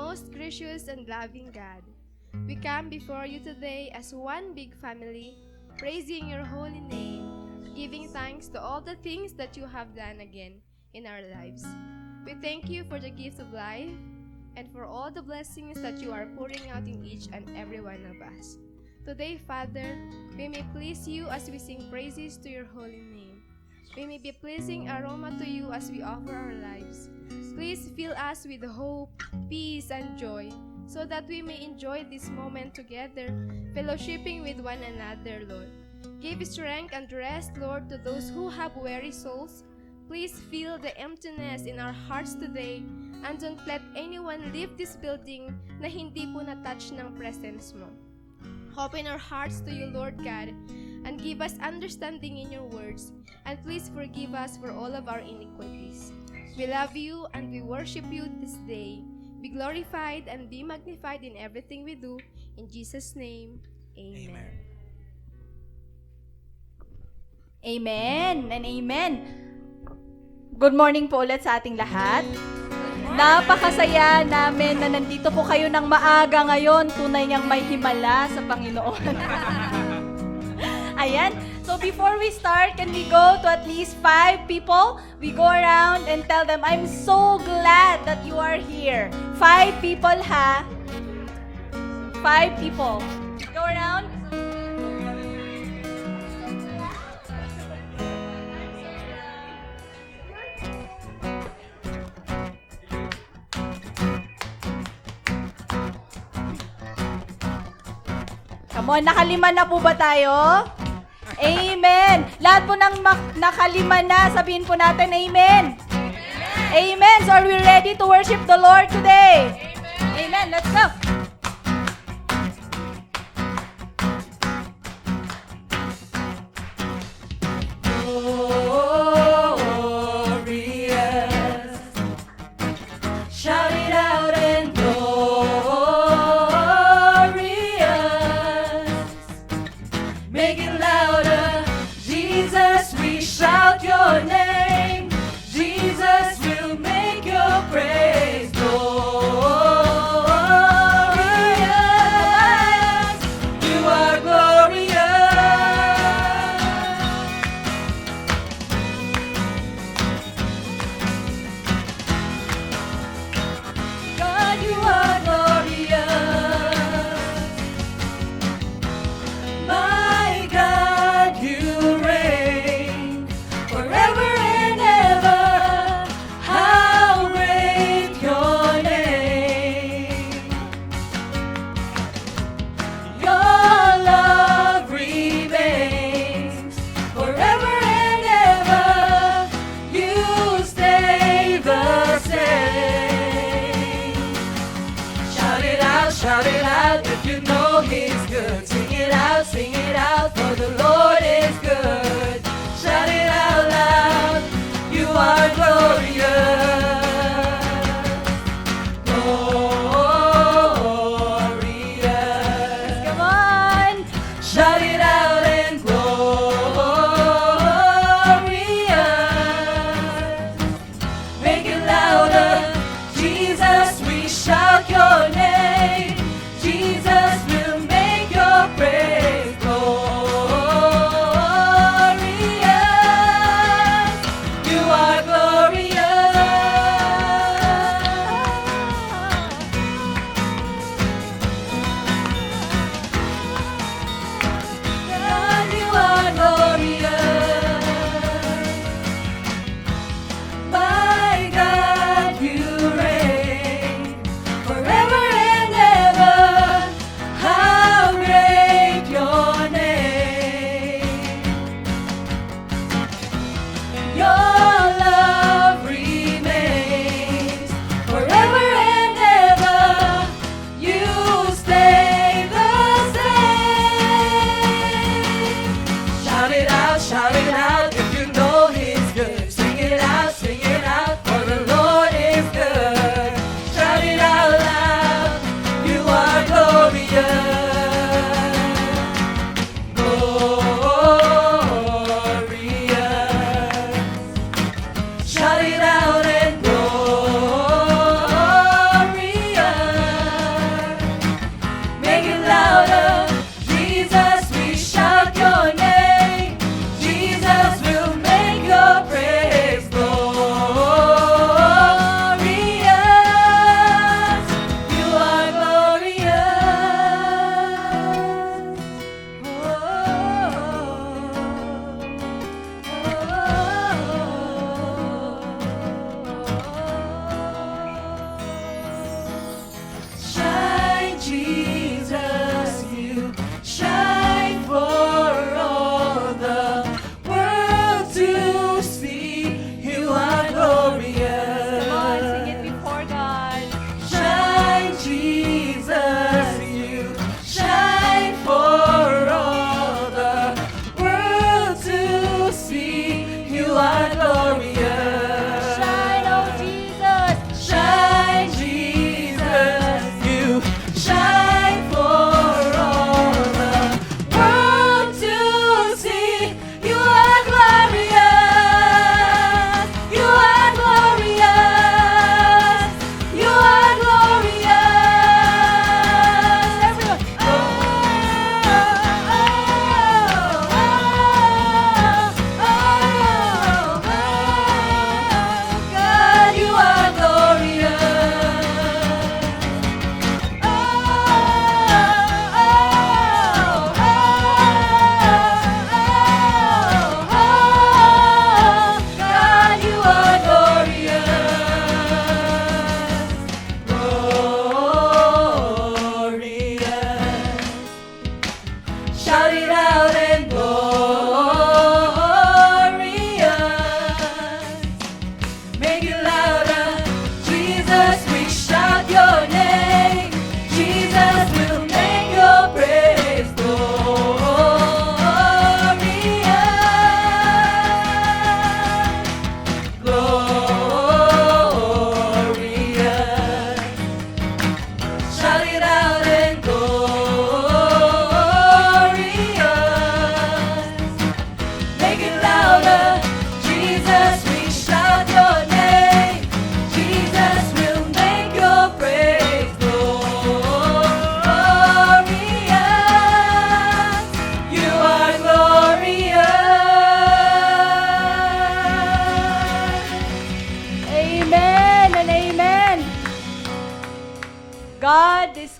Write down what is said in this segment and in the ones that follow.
most gracious and loving God, we come before you today as one big family, praising your holy name, giving thanks to all the things that you have done again in our lives. We thank you for the gift of life and for all the blessings that you are pouring out in each and every one of us. Today, Father, we may please you as we sing praises to your holy name. We may be pleasing aroma to you as we offer our lives. Please fill us with hope, peace, and joy, so that we may enjoy this moment together, fellowshipping with one another, Lord. Give strength and rest, Lord, to those who have weary souls. Please fill the emptiness in our hearts today, and don't let anyone leave this building na hindi po na-touch ng presence mo. Open our hearts to you, Lord God, and give us understanding in your words, and please forgive us for all of our iniquities. We love you and we worship you this day. Be glorified and be magnified in everything we do. In Jesus' name, amen. Amen and amen. Good morning po ulit sa ating lahat. Napakasaya namin na nandito po kayo ng maaga ngayon. Tunay niyang may himala sa Panginoon. Ayan. So before we start, can we go to at least 5 people? We go around and tell them, I'm so glad that you are here. 5 people, ha? 5 people. Go around. Come on, nakalima na po ba tayo? Amen! Lahat po ng nakalima na, sabihin po natin, Amen! Amen! So are we ready to worship the Lord today? Amen! Let's go! You are glorious.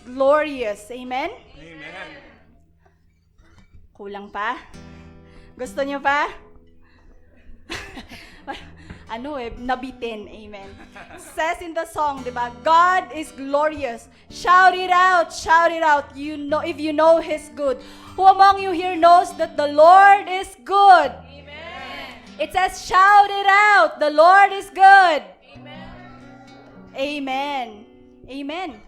glorious. Amen? Amen. Kulang pa? Gusto niyo pa? Nabitin. Amen. Says in the song, diba? God is glorious. Shout it out. Shout it out. You know, if you know His good. Who among you here knows that the Lord is good? Amen. It says, shout it out. The Lord is good. Amen. Amen. Amen.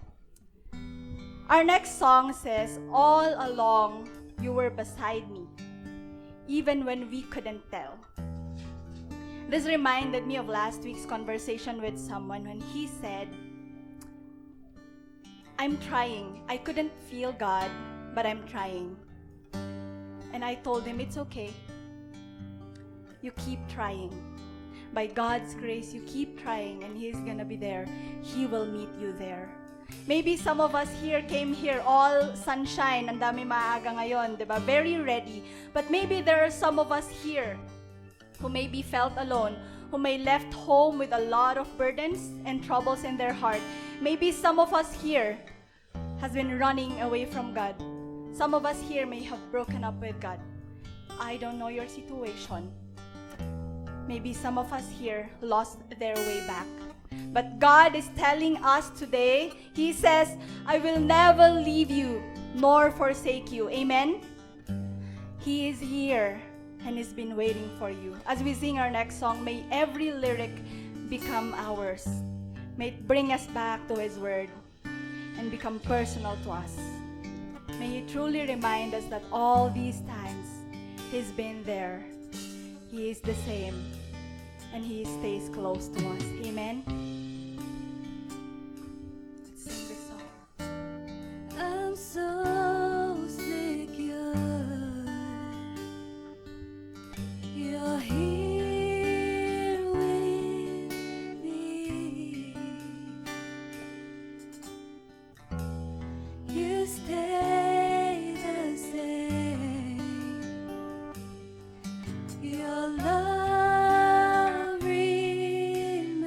Our next song says, all along you were beside me, even when we couldn't tell. This reminded me of last week's conversation with someone when he said, I'm trying. I couldn't feel God, but I'm trying. And I told him, it's okay. You keep trying. By God's grace, you keep trying, and He's gonna be there. He will meet you there. Maybe some of us here came here all sunshine, ang dami maaga ngayon, diba? Very ready. But maybe there are some of us here who maybe felt alone, who may left home with a lot of burdens and troubles in their heart. Maybe some of us here has been running away from God. Some of us here may have broken up with God. I don't know your situation. Maybe some of us here lost their way back. But God is telling us today, He says, I will never leave you nor forsake you. Amen? He is here and He's been waiting for you. As we sing our next song, may every lyric become ours. May it bring us back to His word and become personal to us. May He truly remind us that all these times He's been there. He is the same, and He stays close to us. Amen? Let's sing this song. I'm so secure. You're here with me. You stay the same. Your love remains.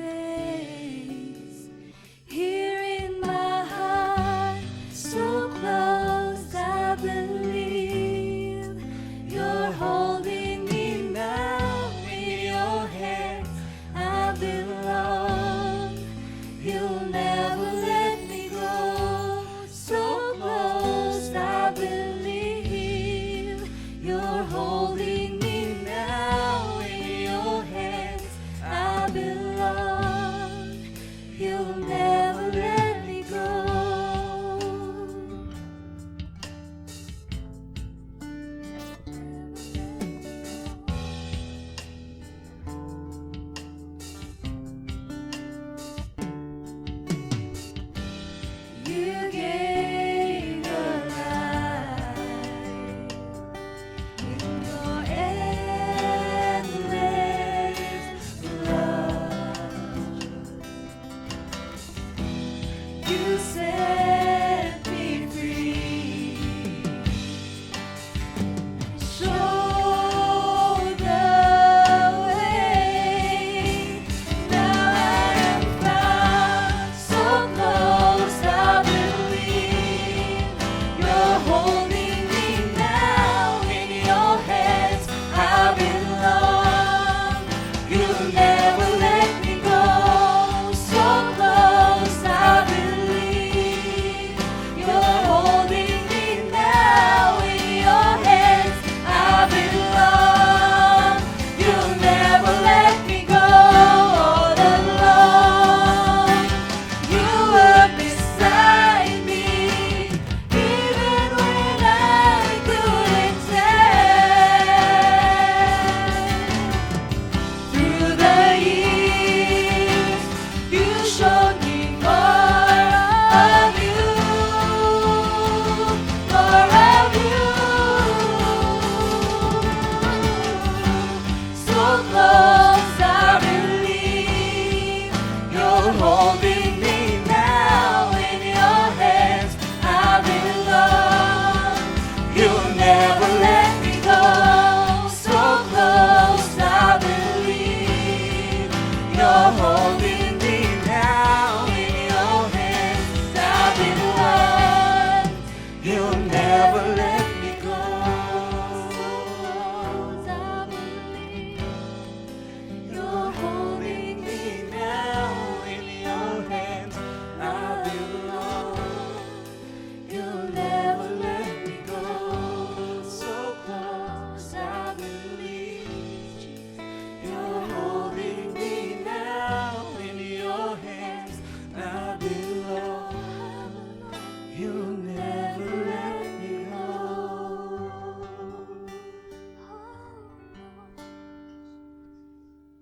You'll never let me go.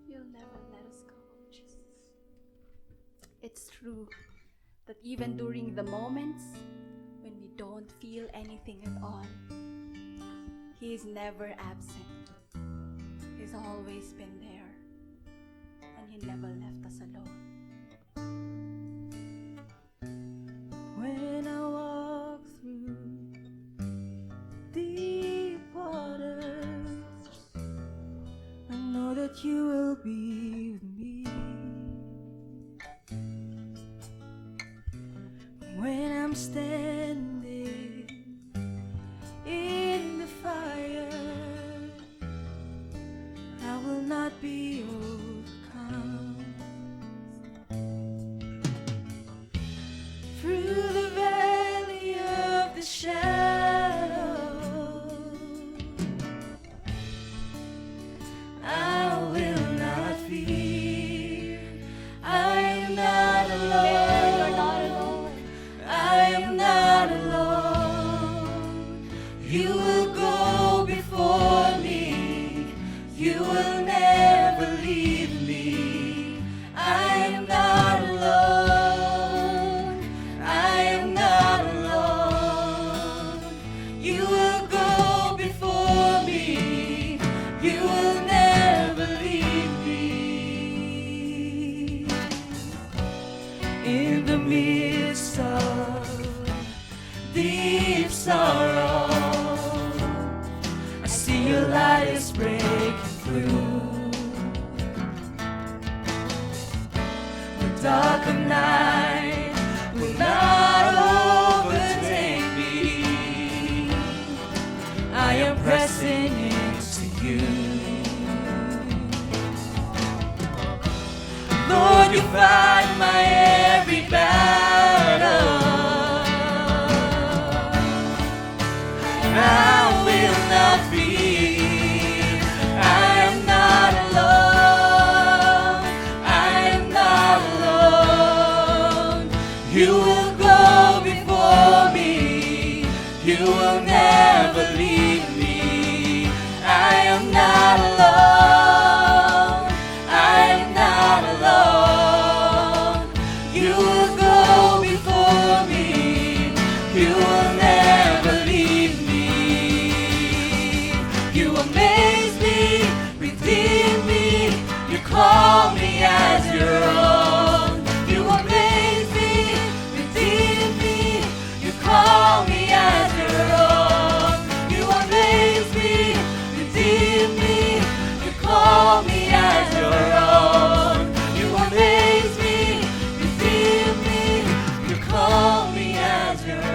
You'll never let us go, Jesus. It's true that even during the moments when we don't feel anything at all, He is never absent. He's always been there, and He never left us alone. When I walk through deep waters, I know that you will be with me. When I'm standing in the fire, I will not be overcome. Through the valley of the shadow, I will not fear. I am not alone. I am not alone. You will go before me. You will never leave me. I am not alone. I am not alone. You will go before me. You will never leave me. In the midst of deep sorrow, I see your light is breaking through. The dark of night will not overtake me. I am pressing into you. Lord, you fight my every battle. I will not fear. I am not alone. I am not alone. You will go before me. You will never leave me. I am not alone. I am not alone. You will go before me. You will never leave me. You amaze me, redeem me. You call me as your own. You amaze me, redeem me. You call me as your own. You amaze me, redeem me. You call me as your own. You amaze me, redeem me. You call me as your own.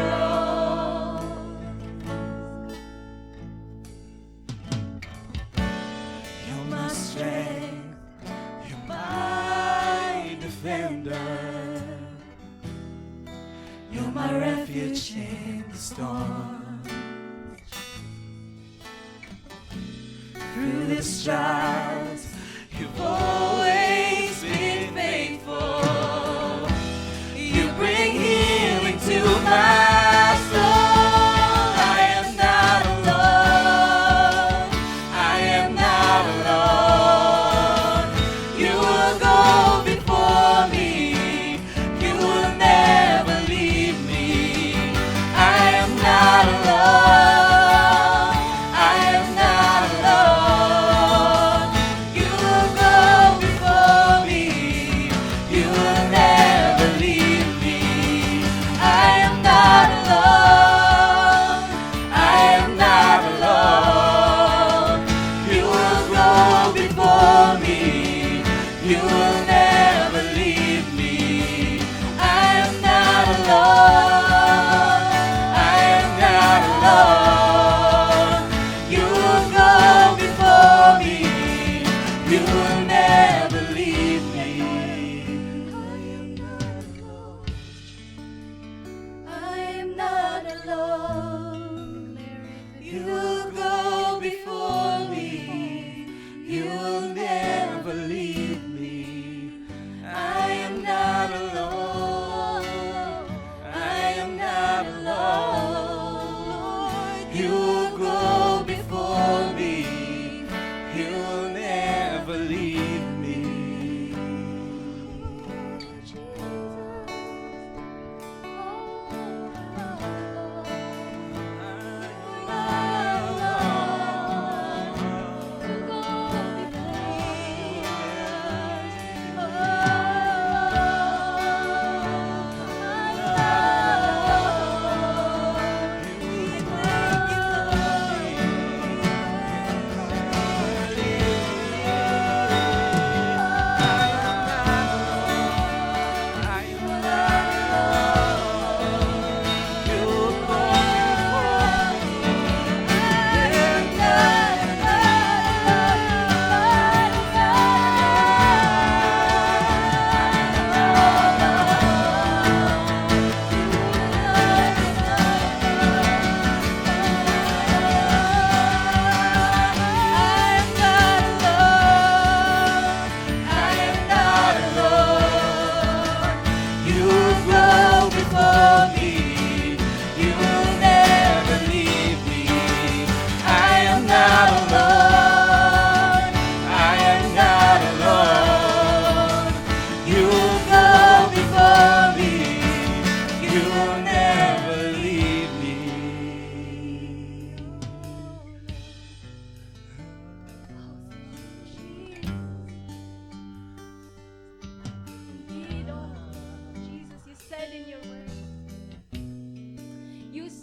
You're my strength, you're my defender. You're my refuge in the storm. Through the trials, you've always been faithful. You bring healing to my soul. I am not alone. I am not alone. You will go before me. You will never leave me. I am not alone. I am not alone. You will go before me. You will never leave me. I am not alone. I am not alone. You will go before me. You will never leave me. I am not alone. I am not alone. You will go before me. You will never leave me. I am not alone. You will go before me. You will never leave me. I am not alone. I am not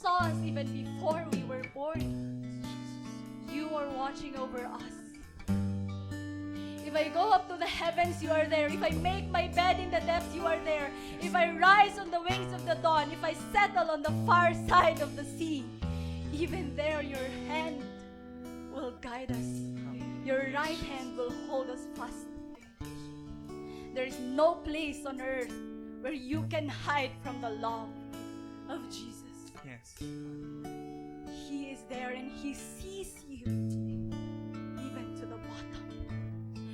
saw us even before we were born. You are watching over us. If I go up to the heavens, you are there. If I make my bed in the depths, you are there. If I rise on the wings of the dawn, if I settle on the far side of the sea, even there your hand will guide us. Your right hand will hold us fast. There is no place on earth where you can hide from the love of Jesus. Yes. He is there and He sees you even to the bottom.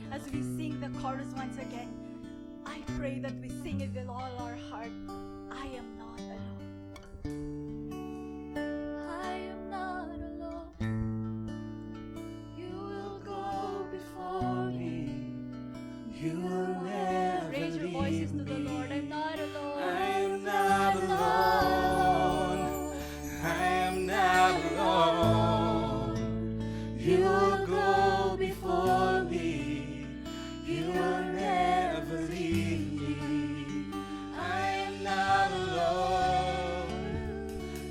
As we sing the chorus once again, I pray that we sing it with all our heart. I am not alone. I am not alone. You will go before me. You will never Raise your voices to the leave me. Lord. I'm not alone. I am not alone. I am not alone. You will go before me. You will never leave me. I am not alone.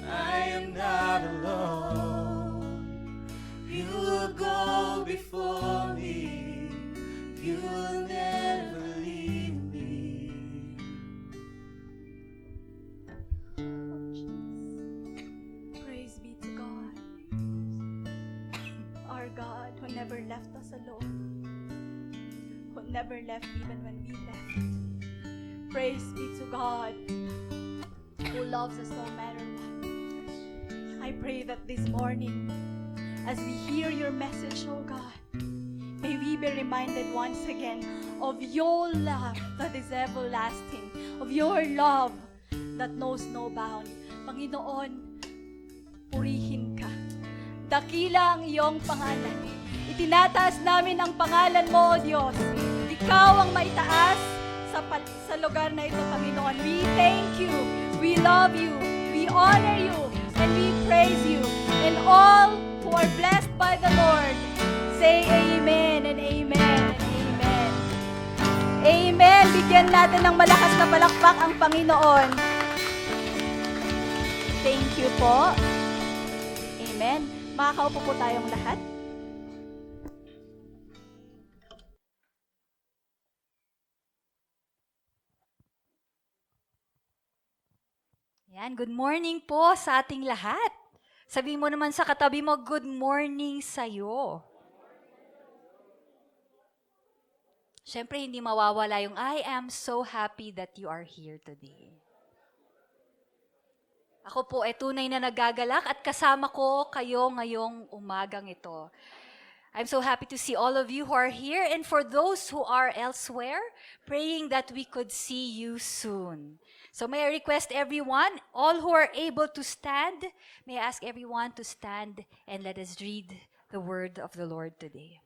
I am not alone. You will go before me. You will never leave me. Praise be to God. Our God who never left us alone. Who never left even when we left. Praise be to God who loves us no matter what. I pray that this morning, as we hear your message, oh God, may we be reminded once again of your love that is everlasting, of your love that knows no bound. Panginoon, purihin ka. Dakila ang iyong pangalan. Itinataas namin ang pangalan mo, O Diyos. Ikaw ang maitaas sa lugar na ito, Panginoon. We thank you. We love you. We honor you. And we praise you. And all who are blessed by the Lord, say amen and amen and amen. Amen. Bigyan natin ng malakas na palakpak ang Panginoon. Thank you po. Amen. Makakaupo po tayong lahat. Yan, good morning po sa ating lahat. Sabihin mo naman sa katabi mo, good morning sa'yo. Siyempre, hindi mawawala yung, I am so happy that you are here today. Ako po ay tunay na nagagalak at kasama ko kayo ngayong umagang ito. I'm so happy to see all of you who are here and for those who are elsewhere, praying that we could see you soon. So may I request everyone, all who are able to stand, may I ask everyone to stand and let us read the word of the Lord today.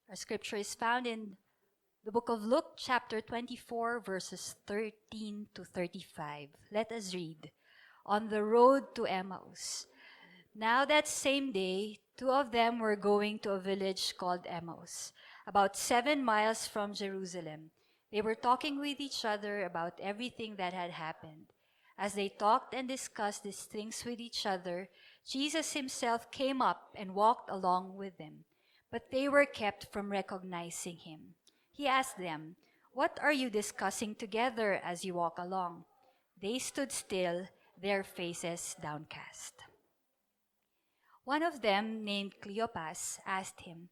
Our scripture is found in the book of Luke, chapter 24, verses 13 to 35. Let us read. On the road to Emmaus. Now that same day, two of them were going to a village called Emmaus, about 7 miles from Jerusalem. They were talking with each other about everything that had happened. As they talked and discussed these things with each other, Jesus himself came up and walked along with them. But they were kept from recognizing him. He asked them, "What are you discussing together as you walk along?" They stood still, their faces downcast. One of them, named Cleopas, asked him,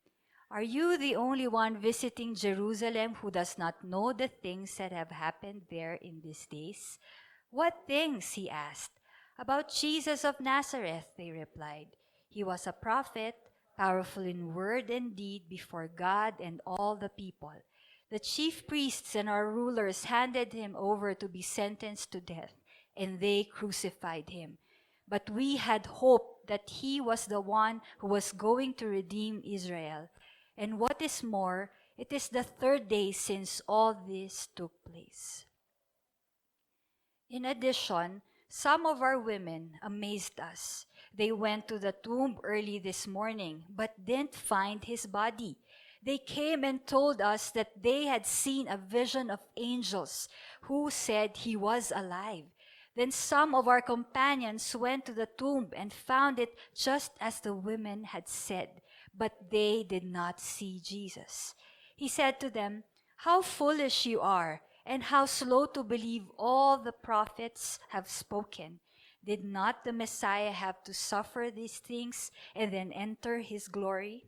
"Are you the only one visiting Jerusalem who does not know the things that have happened there in these days?" "What things?" he asked. "About Jesus of Nazareth," they replied. "He was a prophet, powerful in word and deed before God and all the people. The chief priests and our rulers handed him over to be sentenced to death, and they crucified him. But we had hoped that he was the one who was going to redeem Israel. And what is more, it is the third day since all this took place." In addition, some of our women amazed us. They went to the tomb early this morning, but didn't find his body. They came and told us that they had seen a vision of angels who said he was alive. Then some of our companions went to the tomb and found it just as the women had said, but they did not see Jesus. He said to them, "How foolish you are, and how slow to believe all the prophets have spoken. Did not the Messiah have to suffer these things and then enter his glory?"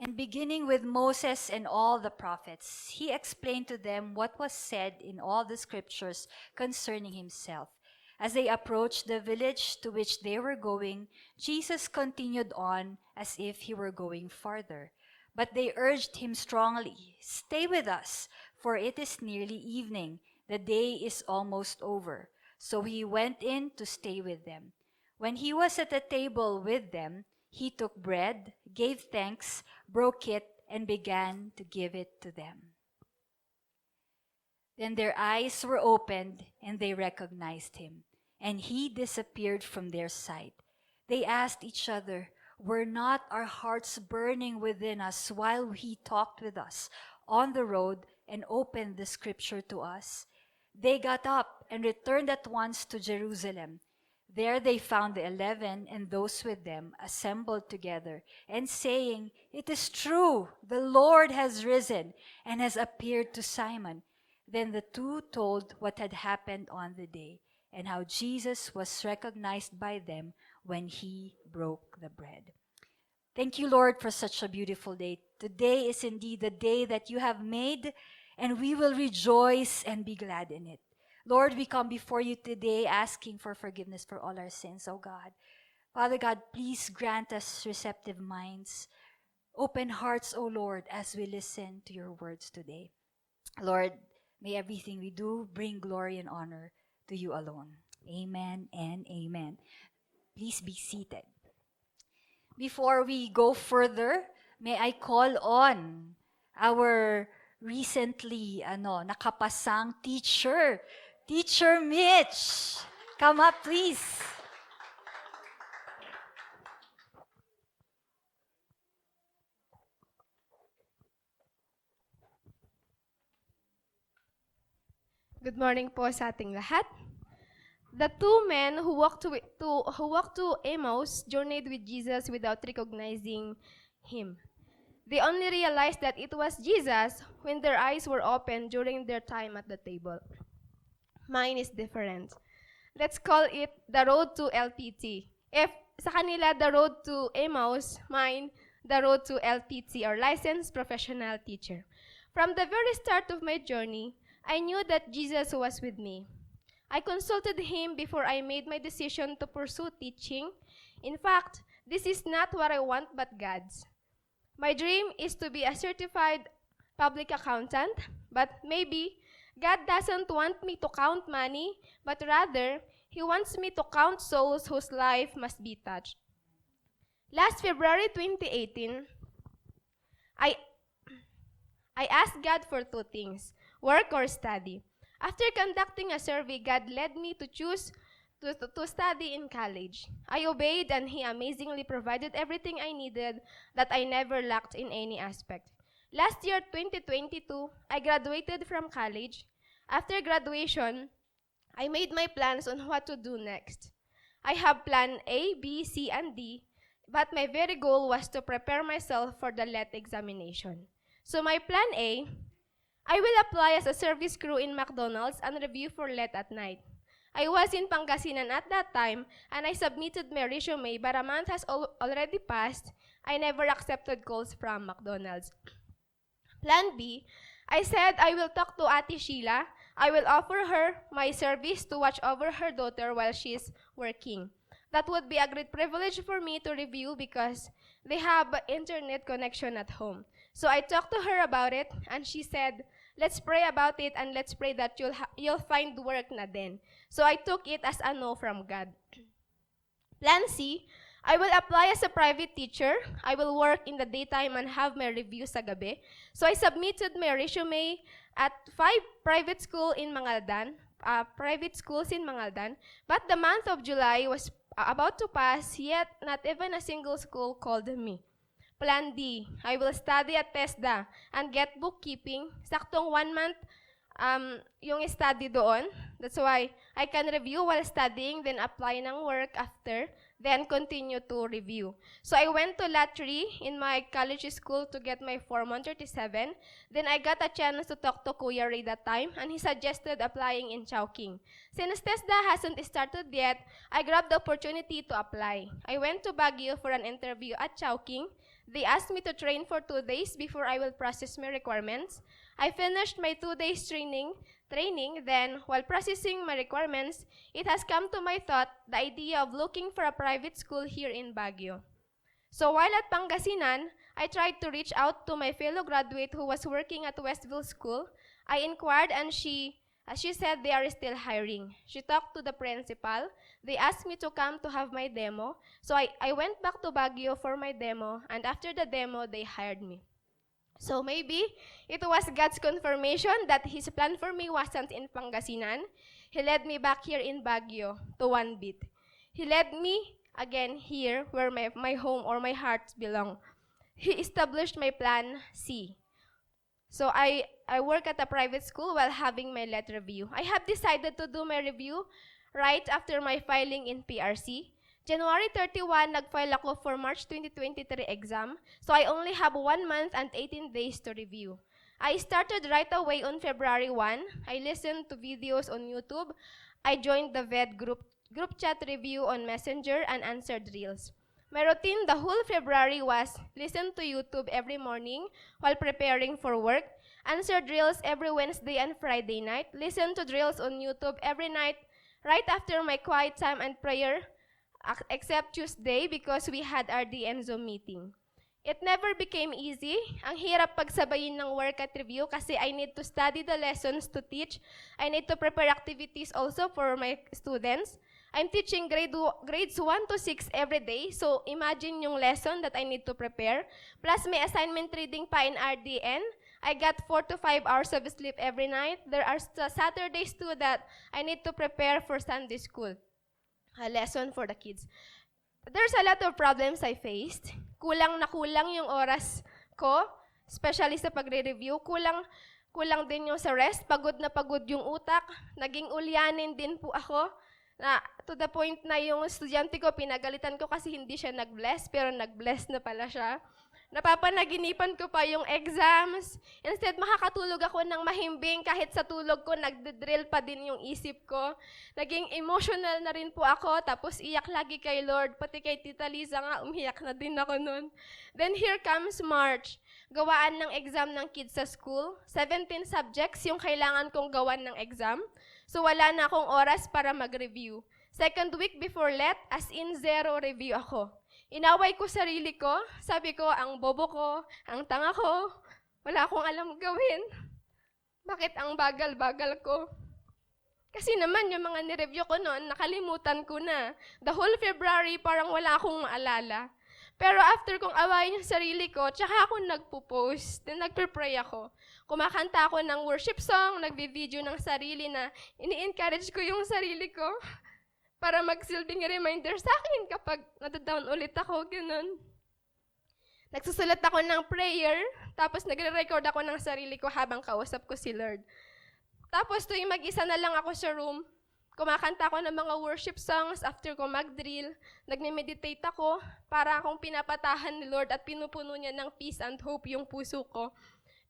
And beginning with Moses and all the prophets, he explained to them what was said in all the scriptures concerning himself. As they approached the village to which they were going, Jesus continued on as if he were going farther. But they urged him strongly, "Stay with us, for it is nearly evening. The day is almost over." So he went in to stay with them. When he was at the table with them, he took bread, gave thanks, broke it, and began to give it to them. Then their eyes were opened, and they recognized him, and he disappeared from their sight. They asked each other, "Were not our hearts burning within us while he talked with us on the road and opened the scripture to us?" They got up and returned at once to Jerusalem. There they found the 11 and those with them assembled together and saying, "It is true, the Lord has risen and has appeared to Simon." Then the two told what had happened on the day and how Jesus was recognized by them when he broke the bread. Thank you, Lord, for such a beautiful day. Today is indeed the day that you have made, and we will rejoice and be glad in it. Lord, we come before you today asking for forgiveness for all our sins, oh God. Father God, please grant us receptive minds, open hearts, oh Lord, as we listen to your words today. Lord, may everything we do bring glory and honor to you alone. Amen and amen. Please be seated. Before we go further, may I call on our recently nakapasang teacher, Teacher Mitch. Come up, please. Good morning po sa ating lahat. The two men who walked to Emmaus journeyed with Jesus without recognizing him. They only realized that it was Jesus when their eyes were opened during their time at the table. Mine is different. Let's call it the road to LPT. If sa kanila the road to Emmaus, mine the road to LPT or Licensed Professional Teacher. From the very start of my journey, I knew that Jesus was with me. I consulted him before I made my decision to pursue teaching. In fact, this is not what I want but God's. My dream is to be a certified public accountant, but maybe God doesn't want me to count money, but rather, He wants me to count souls whose life must be touched. Last February 2018, I asked God for two things, work or study. After conducting a survey, God led me to choose to study in college. I obeyed, and He amazingly provided everything I needed that I never lacked in any aspect. Last year, 2022, I graduated from college. After graduation, I made my plans on what to do next. I have plan A, B, C, and D, but my very goal was to prepare myself for the LET examination. So my plan A, I will apply as a service crew in McDonald's and review for LET at night. I was in Pangasinan at that time, and I submitted my resume, but a month has already passed. I never accepted calls from McDonald's. Plan B, I said I will talk to Ate Sheila. I will offer her my service to watch over her daughter while she's working. That would be a great privilege for me to review because they have internet connection at home. So I talked to her about it, and she said, "Let's pray about it, and let's pray that you'll find work na din." So I took it as a no from God. Plan C, I will apply as a private teacher. I will work in the daytime and have my review sa gabi. So I submitted my resume at 5 private schools in Mangaldan, but the month of July was about to pass, yet not even a single school called me. Plan D, I will study at TESDA and get bookkeeping. Saktong 1 month yung study doon. That's why I can review while studying, then apply ng work after, then continue to review. So I went to Latri in my college school to get my Form 137. Then I got a chance to talk to Kuya Ray that time, and he suggested applying in Chowking. Since TESDA hasn't started yet, I grabbed the opportunity to apply. I went to Baguio for an interview at Chowking. They asked me to train for 2 days before I will process my requirements. I finished my 2 days training, then while processing my requirements, it has come to my thought the idea of looking for a private school here in Baguio. So while at Pangasinan, I tried to reach out to my fellow graduate who was working at Westville School. I inquired and she said they are still hiring. She talked to the principal. They asked me to come to have my demo. So I went back to Baguio for my demo, and after the demo, they hired me. So maybe it was God's confirmation that His plan for me wasn't in Pangasinan. He led me back here in Baguio to One Beat. He led me again here where my home or my heart belong. He established my plan C. So I work at a private school while having my let review. I have decided to do my review right after my filing in PRC. January 31, nag-file ako for March 2023 exam, so I only have 1 month and 18 days to review. I started right away on February 1. I listened to videos on YouTube. I joined the VED group chat review on Messenger and answered reels. My routine the whole February was listen to YouTube every morning while preparing for work, answer drills every Wednesday and Friday night, listen to drills on YouTube every night right after my quiet time and prayer, except Tuesday because we had our DM Zoom meeting. It never became easy. Ang hirap pagsabayin ng work at review kasi I need to study the lessons to teach. I need to prepare activities also for my students. I'm teaching grades 1 to 6 every day, so imagine yung lesson that I need to prepare. Plus may assignment reading pa in RDN. I got 4 to 5 hours of sleep every night. There are Saturdays too that I need to prepare for Sunday school. A lesson for the kids. There's a lot of problems I faced. Kulang na kulang yung oras ko, especially sa pagre-review. Kulang din yung sa rest. Pagod na pagod yung utak. Naging ulyanin din po ako. Na, to the point na yung estudyante ko, pinagalitan ko kasi hindi siya nag-bless, pero nag-bless na pala siya. Napapanaginipan ko pa yung exams. Instead, makakatulog ako ng mahimbing kahit sa tulog ko, nagdedrill pa din yung isip ko. Naging emotional na rin po ako, tapos iyak lagi kay Lord. Pati kay Tita Liza nga, umiyak na din ako nun. Then here comes March. Gawaan ng exam ng kids sa school. 17 subjects yung kailangan kong gawan ng exam. So wala na akong oras para mag-review. Second week before let, as in 0 review ako. Inaway ko sarili ko, sabi ko, ang bobo ko, ang tanga ko, wala akong alam gawin. Bakit ang bagal-bagal ko? Kasi naman, yung mga nireview ko noon, nakalimutan ko na. The whole February, parang wala akong maalala. Pero after kong awayin yung sarili ko, tsaka ako nagpo-post, then nagpe-pray ako. Kumakanta ako ng worship song, nagbi-video ng sarili na ini-encourage ko yung sarili ko. Para magsilbing reminder sa akin kapag nadadown ulit ako, ganun. Nagsusulat ako ng prayer, tapos nagre-record ako ng sarili ko habang kausap ko si Lord. Tapos tuwing mag-isa na lang ako sa room, kumakanta ako ng mga worship songs after ko mag-drill, nagme-meditate ako, para akong pinapatahan ni Lord at pinupuno niya ng peace and hope yung puso ko.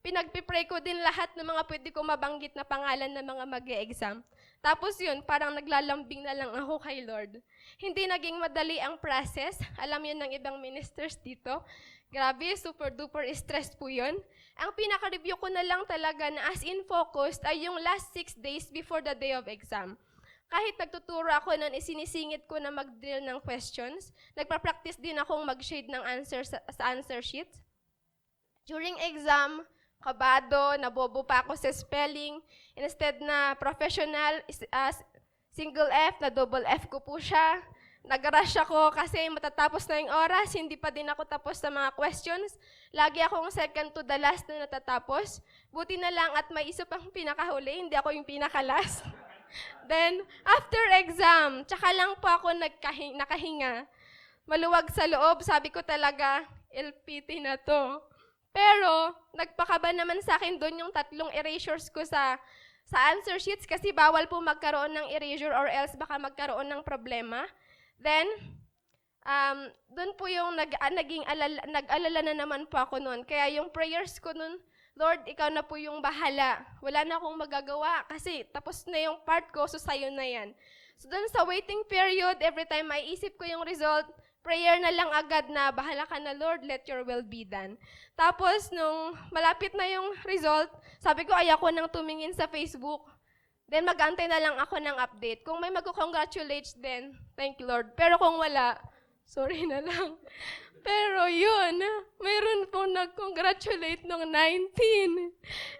Pinagpipray ko din lahat ng mga pwede ko mabanggit na pangalan ng mga mag-e-exam. Tapos yun, parang naglalambing na lang ako kay Lord. Hindi naging madali ang process. Alam yun ng ibang ministers dito. Grabe, super duper stress po yun. Ang pinaka-review ko na lang talaga na as in focused ay yung last 6 days before the day of exam. Kahit nagtuturo ako nun, isinisingit ko na mag-drill ng questions. Nagpa-practice din akong mag-shade ng answer sa answer sheet. During exam, kabado, nabobo pa ako sa spelling. Instead na professional, single F, na double F ko po siya. Nag-rush ako kasi matatapos na yung oras, hindi pa din ako tapos sa mga questions. Lagi akong second to the last na natatapos. Buti na lang at may isa pang pinakahuli, hindi ako yung pinaka-last. Then, after exam, tsaka lang po ako nakahinga. Maluwag sa loob, sabi ko talaga, LPT na to. Pero, nagpakaba naman sa akin doon yung 3 erasures ko sa answer sheets kasi bawal po magkaroon ng erasure or else baka magkaroon ng problema. Then, doon po yung nag-alala na naman po ako noon. Kaya yung prayers ko noon, Lord, ikaw na po yung bahala. Wala na akong magagawa kasi tapos na yung part ko, so sa'yo na yan. So doon sa waiting period, every time maiisip ko yung result, prayer na lang agad na, bahala ka na Lord, let your will be done. Tapos nung malapit na yung result, sabi ko ayoko nang tumingin sa Facebook. Then mag-antay na lang ako ng update. Kung may mag-congratulate then thank you Lord. Pero kung wala, sorry na lang. Pero yun, mayroon po nag-congratulate nung 19.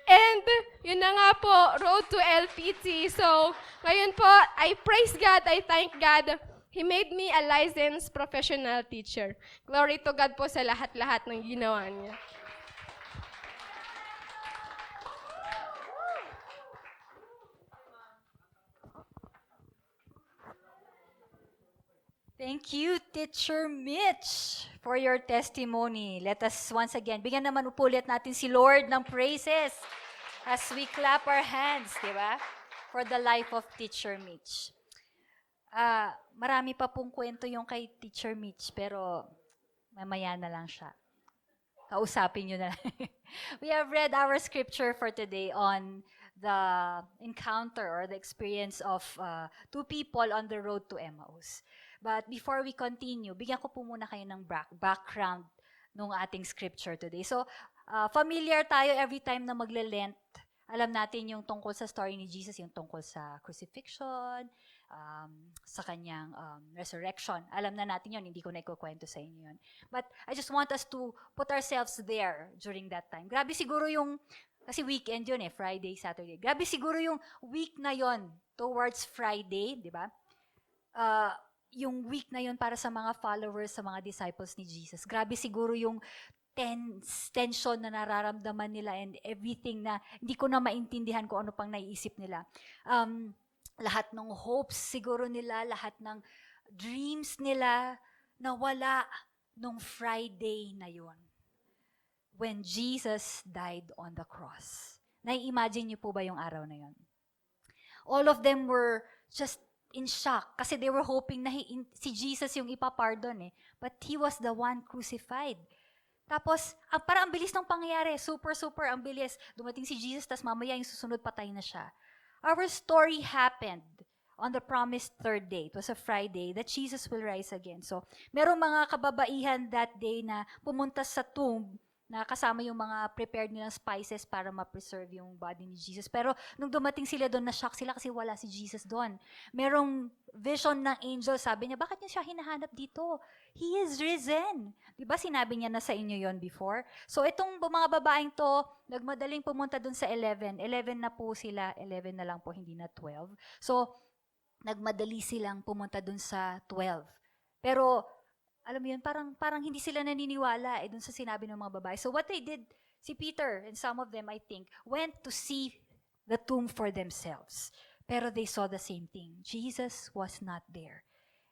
And yun na nga po, road to LPT. So, ngayon po, I praise God, I thank God. He made me a licensed professional teacher. Glory to God po sa lahat-lahat ng ginawa niya. Thank you, Teacher Mitch, for your testimony. Let us once again, bigyan naman upulit natin si Lord ng praises as we clap our hands, di ba? For the life of Teacher Mitch. Marami pa pong kwento yung kay Teacher Mitch, pero mamaya na lang siya. Kausapin nyo na lang. We have read our scripture for today on the encounter or the experience of 2 people on the road to Emmaus. But before we continue, bigyan ko po muna kayo ng background ng ating scripture today. So, familiar tayo every time na magle-Lent. Alam natin yung tungkol sa story ni Jesus, yung tungkol sa crucifixion, sa kanyang resurrection. Alam na natin yun, hindi ko na ikukwento sa inyo yun. But I just want us to put ourselves there during that time. Grabe siguro yung, kasi weekend yun Friday, Saturday. Grabe siguro yung week na yun towards Friday, di ba? Yung week na yun para sa mga followers, sa mga disciples ni Jesus. Grabe siguro yung tension na nararamdaman nila and everything na hindi ko na maintindihan kung ano pang naiisip nila. Lahat ng hopes siguro nila, lahat ng dreams nila nawala nung Friday na yun. When Jesus died on the cross. Nai-imagine niyo po ba yung araw na yun? All of them were just in shock kasi they were hoping na si Jesus yung ipapardon But he was the one crucified. Tapos, parang ang bilis ng pangyayari. Super ang bilis. Dumating si Jesus, tas mamaya yung susunod patay na siya. Our story happened on the promised 3rd day. It was a Friday that Jesus will rise again. So, merong mga kababaihan that day na pumunta sa tomb na kasama yung mga prepared nilang spices para ma-preserve yung body ni Jesus. Pero nung dumating sila doon, na-shock sila kasi wala si Jesus doon. Merong vision ng angel, sabi niya, bakit niya siya hinahanap dito? He is risen. Diba sinabi niya na sa inyo yon before? So itong mga babaeng to, nagmadaling pumunta doon sa 11. 11 na po sila, 11 na lang po, hindi na 12. So, nagmadali silang pumunta doon sa 12. Pero, alam mo yun, parang hindi sila naniniwala dun sa sinabi ng mga babae. So what they did, si Peter and some of them, I think, went to see the tomb for themselves. Pero they saw the same thing. Jesus was not there.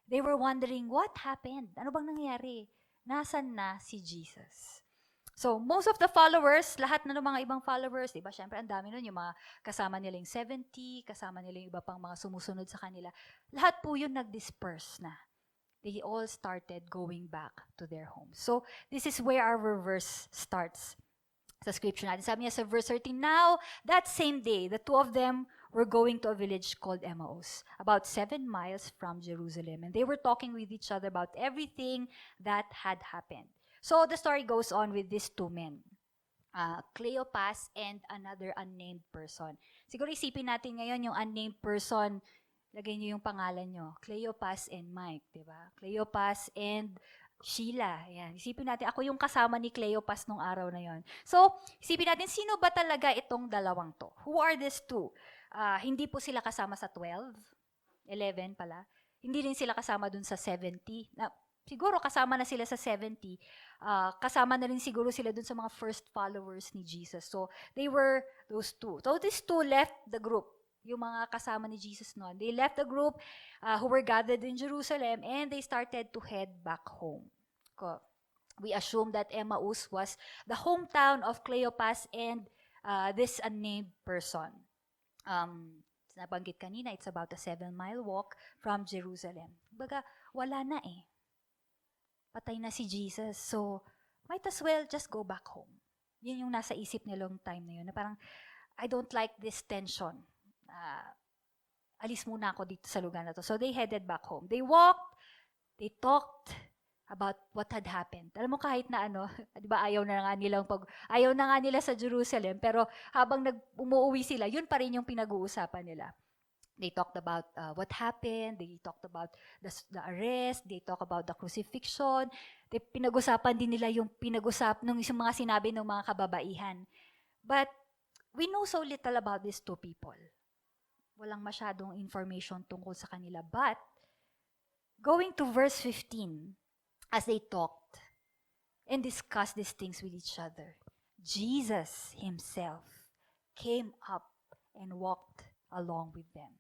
They were wondering, what happened? Ano bang nangyari? Nasaan na si Jesus? So, most of the followers, lahat na ng mga ibang followers, diba? Siyempre, ang dami nun, yung mga kasama nila yung 70, kasama nila yung iba pang mga sumusunod sa kanila. Lahat po yun nag-disperse na. They all started going back to their homes. So, this is where our verse starts. Sa scripture natin. Sabi niya sa verse 13, now, that same day, the 2 of them were going to a village called Emmaus, about 7 miles from Jerusalem. And they were talking with each other about everything that had happened. So, the story goes on with these 2 men. Cleopas and another unnamed person. Siguro isipin natin ngayon yung unnamed person. Lagay niyo yung pangalan niyo. Cleopas and Mike, di ba? Cleopas and Sheila. Ayan. Isipin natin, ako yung kasama ni Cleopas nung araw na yon. So, isipin natin, sino ba talaga itong dalawang to? Who are these 2? Hindi po sila kasama sa 12. 11 pala. Hindi rin sila kasama dun sa 70. Siguro kasama na sila sa 70. Kasama na rin siguro sila dun sa mga first followers ni Jesus. So, they were those 2. So, these 2 left the group. Yung mga kasama ni Jesus noon. They left the group who were gathered in Jerusalem and they started to head back home. we assume that Emmaus was the hometown of Cleopas and this unnamed person. Nabanggit kanina, it's about a 7-mile walk from Jerusalem. Baga, wala na eh. Patay na si Jesus. So, might as well just go back home. Yun yung nasa isip nila long time na yun. Na parang, I don't like this tension. Alis muna ako dito sa lugar na to. So, they headed back home. They walked, they talked about what had happened. Alam mo, kahit na di ba, ayaw na nga nila sa Jerusalem, pero habang umuwi sila, yun pa rin yung pinag-uusapan nila. They talked about what happened, they talked about the arrest, they talked about the crucifixion, pinag-usapan din nila yung yung mga sinabi ng mga kababaihan. But we know so little about these two people. Walang masyadong information tungkol sa kanila. But, going to verse 15, as they talked and discussed these things with each other, Jesus himself came up and walked along with them.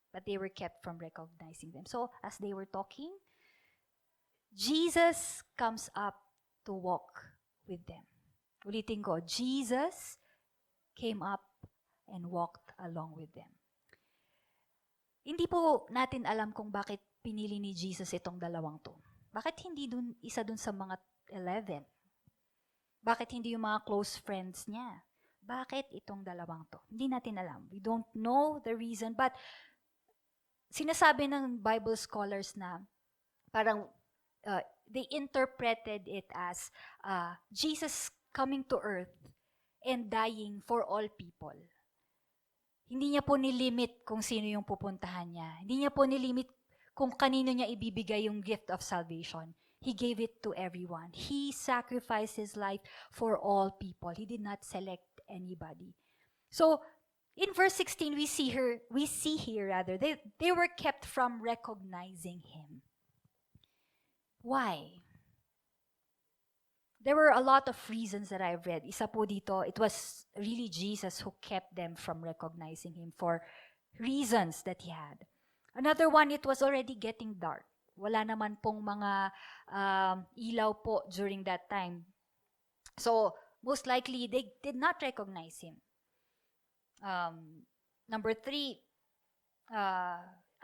But they were kept from recognizing them. So, as they were talking, Jesus comes up to walk with them. Ulitin ko, Jesus came up and walked along with them. Hindi po natin alam kung bakit pinili ni Jesus itong dalawang to. Bakit hindi isa dun sa mga 11? Bakit hindi yung mga close friends niya? Bakit itong dalawang to? Hindi natin alam. We don't know the reason, but sinasabi ng Bible scholars na parang they interpreted it as Jesus coming to earth and dying for all people. Hindi niya po nilimit kung sino yung pupuntahan niya. Hindi niya po nilimit kung kanino niya ibibigay yung gift of salvation. He gave it to everyone. He sacrificed His life for all people. He did not select anybody. So, in verse 16, we see here, they were kept from recognizing Him. Why? There were a lot of reasons that I've read. Isa po dito, it was really Jesus who kept them from recognizing Him for reasons that He had. Another one, it was already getting dark. Wala naman pong mga ilaw po during that time. So, most likely, they did not recognize Him. Number 3,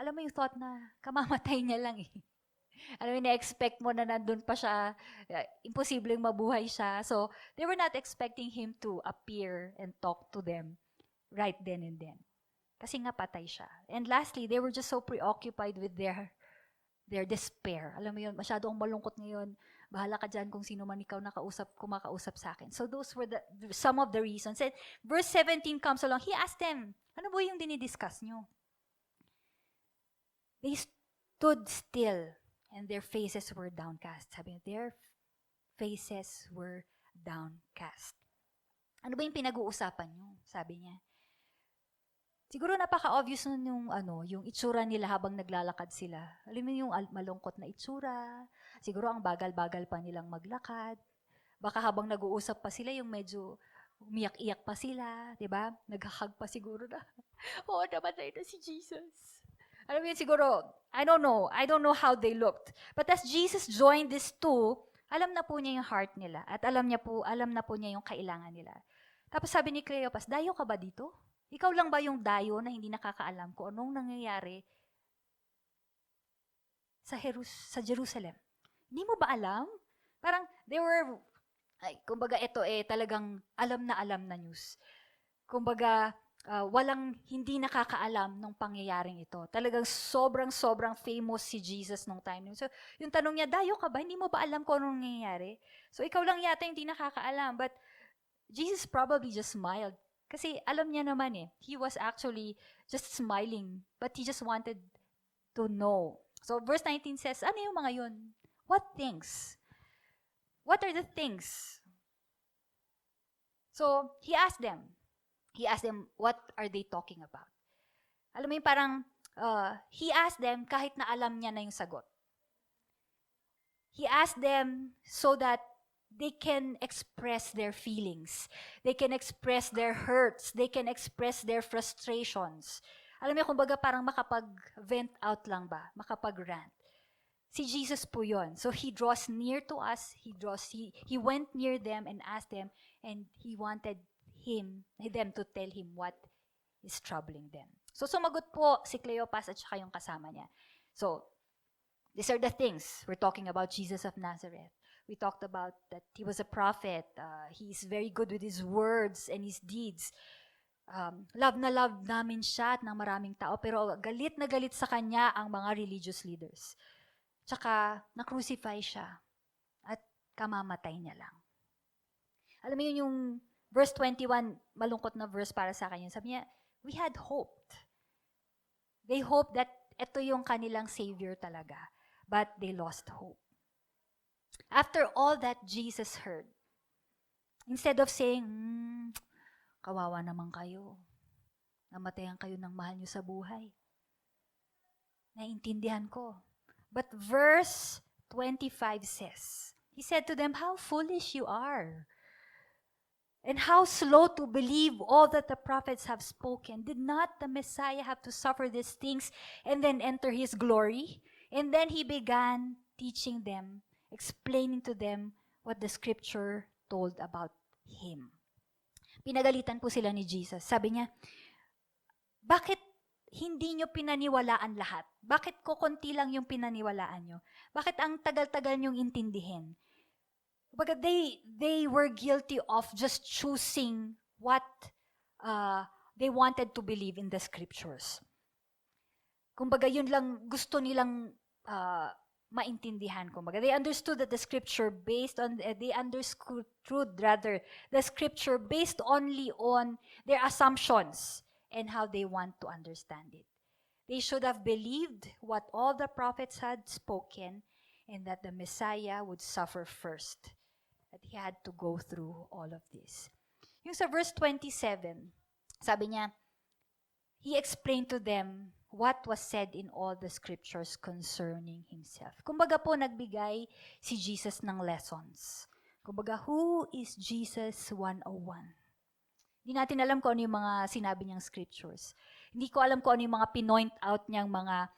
alam mo yung thought na kamamatay niya lang eh. Alam mo, na-expect mo na nandun pa siya, imposibleng mabuhay siya. So, they were not expecting Him to appear and talk to them right then and then. Kasi nga patay siya. And lastly, they were just so preoccupied with their despair. Alam mo yun, masyadong malungkot ngayon. Bahala ka dyan kung sino man ikaw kumakausap sa akin. So those were some of the reasons. And verse 17 comes along. He asked them, ano ba yung dinidiscuss nyo? They stood still and their faces were downcast. Sabi niya, their faces were downcast. Ano ba yung pinag-uusapan nyo? Sabi niya. Siguro napaka-obvious nun yung itsura nila habang naglalakad sila. Alam mo yung malungkot na itsura. Siguro ang bagal-bagal pa nilang maglakad. Baka habang nag-uusap pa sila, yung medyo umiyak-iyak pa sila. Diba? Naghahag pa siguro na. Oo, namatay na si Jesus. Alam mo yun siguro, I don't know how they looked. But as Jesus joined these two, alam na po niya yung heart nila. At alam na po niya yung kailangan nila. Tapos sabi ni Cleopas, dayo ka ba dito? Ikaw lang ba yung dayo na hindi nakakaalam kung anong nangyayari sa Jerusalem? Hindi mo ba alam? Parang they were, kumbaga ito talagang alam na news. Kumbaga walang hindi nakakaalam ng pangyayaring ito. Talagang sobrang famous si Jesus nung time. So yung tanong niya, dayo ka ba? Hindi mo ba alam kung anong nangyayari? So ikaw lang yata hindi nakakaalam. But Jesus probably just smiled. Kasi alam niya naman he was actually just smiling, but he just wanted to know. So verse 19 says, ano yung mga yun? What things? What are the things? So he asked them, what are they talking about? Alam mo yung parang, he asked them kahit na alam niya na yung sagot. He asked them so that they can express their feelings. They can express their hurts. They can express their frustrations. Alam mo, kumbaga parang makapag-vent out lang ba? Makapag-rant. Si Jesus po yun. So he draws near to us, he went near them and asked them, and he wanted them to tell him what is troubling them. So sumagot po si Cleopas at saka yung kasama niya. So, these are the things. We're talking about Jesus of Nazareth. We talked about that he was a prophet. He's very good with his words and his deeds. Love na love namin siya at ng maraming tao, pero galit na galit sa kanya ang mga religious leaders. Tsaka, na-crucify siya at kamamatay niya lang. Alam mo yun yung verse 21, malungkot na verse para sa akin yun. Sabi niya, we had hoped. They hoped that ito yung kanilang savior talaga. But they lost hope. After all that Jesus heard, instead of saying, kawawa naman kayo, namatayan kayo ng mahal nyo sa buhay, naiintindihan ko. But verse 25 says, he said to them, how foolish you are, and how slow to believe all that the prophets have spoken. Did not the Messiah have to suffer these things and then enter his glory? And then he began teaching them, explaining to them what the scripture told about him. Pinagalitan po sila ni Jesus. Sabi niya, bakit hindi nyo pinaniwalaan lahat? Bakit kukunti lang yung pinaniwalaan nyo? Bakit ang tagal-tagal nyong intindihin? But they were guilty of just choosing what they wanted to believe in the scriptures. Kumbaga, yun lang gusto nilang maintindihan. Kumbaga, they understood that the scripture they understood the scripture based only on their assumptions and how they want to understand it. They should have believed what all the prophets had spoken and that the Messiah would suffer first. That he had to go through all of this. Yung sa verse 27, sabi niya, he explained to them what was said in all the scriptures concerning himself. Kumbaga po, nagbigay si Jesus ng lessons. Kumbaga, who is Jesus 101? Hindi natin alam kung ano yung mga sinabi niyang scriptures. Hindi ko alam kung ano yung mga pinoint out niyang mga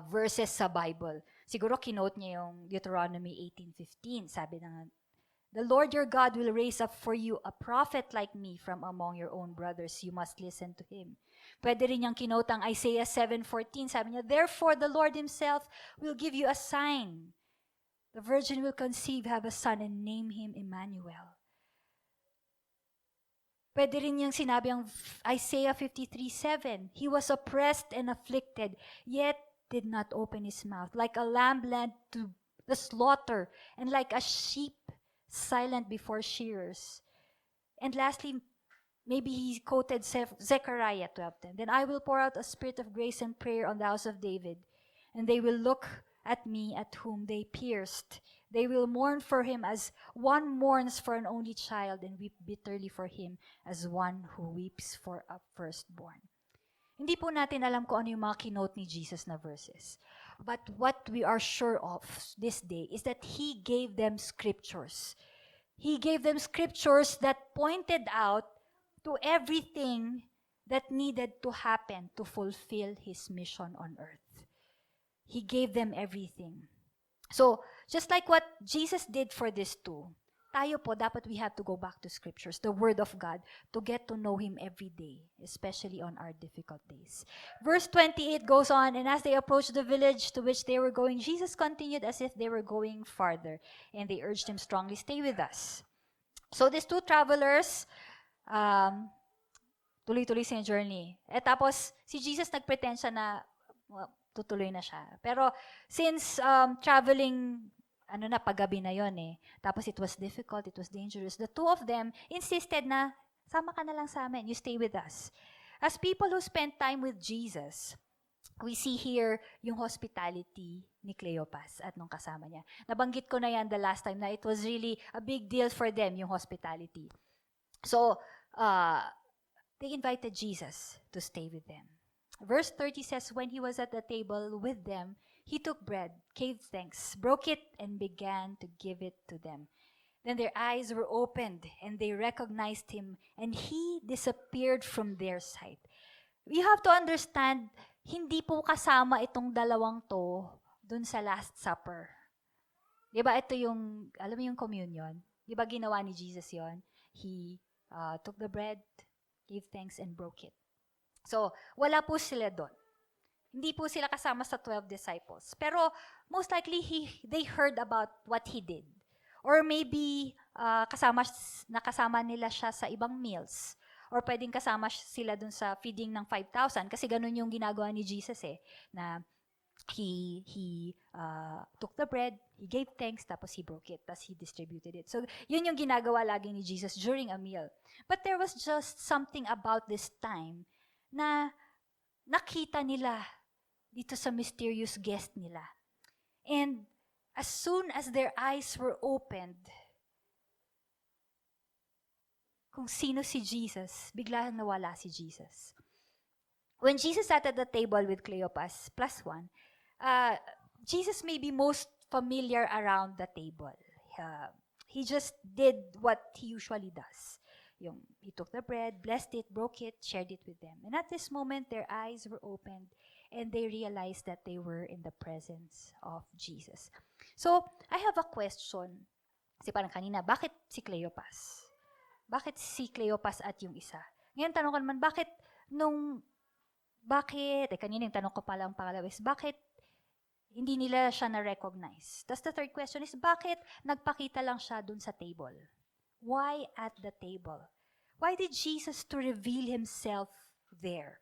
verses sa Bible. Siguro kinote niya yung Deuteronomy 18:15. Sabi na, the Lord your God will raise up for you a prophet like me from among your own brothers. You must listen to him. Pwede rin niyang kinote ang Isaiah 7:14. Sabi niya, therefore the Lord himself will give you a sign. The virgin will conceive, have a son, and name him Emmanuel. Pwede rin niyang sinabi ang Isaiah 53:7. He was oppressed and afflicted, yet did not open his mouth, like a lamb led to the slaughter, and like a sheep silent before shearers. And lastly, maybe he quoted Zechariah 12:10. Then I will pour out a spirit of grace and prayer on the house of David, and they will look at me at whom they pierced. They will mourn for him as one mourns for an only child, and weep bitterly for him as one who weeps for a firstborn. Hindi po natin alam kung ano yung mga kinote ni Jesus na verses. But what we are sure of this day is that he gave them scriptures. He gave them scriptures that pointed out to everything that needed to happen to fulfill his mission on earth. He gave them everything. So, just like what Jesus did for these two, tayo po, dapat we have to go back to scriptures, the word of God, to get to know him every day, especially on our difficult days. Verse 28 goes on, and as they approached the village to which they were going, Jesus continued as if they were going farther, and they urged him strongly, stay with us. So these two travelers, tuloy-tuloy sa journey. Tapos, si Jesus nagpretend siya na tutuloy na siya. Pero since traveling paggabi na yon eh. Tapos it was difficult, it was dangerous. The two of them insisted na, sama ka na lang sa amin, you stay with us. As people who spend time with Jesus, we see here yung hospitality ni Cleopas at nung kasama niya. Nabanggit ko na yan the last time na it was really a big deal for them, yung hospitality. So, they invited Jesus to stay with them. Verse 30 says, when he was at the table with them, he took bread, gave thanks, broke it, and began to give it to them. Then their eyes were opened, and they recognized him, and he disappeared from their sight. You have to understand, hindi po kasama itong dalawang to dun sa Last Supper. Di ba ito yung, alam mo yung communion? Di ba ginawa ni Jesus yon? He took the bread, gave thanks, and broke it. So, wala po sila doon. Hindi po sila kasama sa 12 disciples. Pero, most likely, they heard about what he did. Or maybe, nakasama nila siya sa ibang meals. Or pwedeng kasama sila dun sa feeding ng 5,000. Kasi ganun yung ginagawa ni Jesus na he took the bread, he gave thanks, tapos he broke it, tapos he distributed it. So, yun yung ginagawa lagi ni Jesus during a meal. But there was just something about this time na nakita nila dito sa mysterious guest nila. And as soon as their eyes were opened, kung sino si Jesus, bigla nawala si Jesus. When Jesus sat at the table with Cleopas, +1, Jesus may be most familiar around the table. He just did what he usually does. He took the bread, blessed it, broke it, shared it with them. And at this moment, their eyes were opened and they realized that they were in the presence of Jesus. So, I have a question. Kasi parang kanina, bakit si Cleopas? Bakit si Cleopas at yung isa? Ngayon, tanong ko naman, kanina yung tanong ko palang pangalawa is, bakit hindi nila siya na-recognize? Tapos the third question is, bakit nagpakita lang siya dun sa table? Why at the table? Why did Jesus to reveal himself there?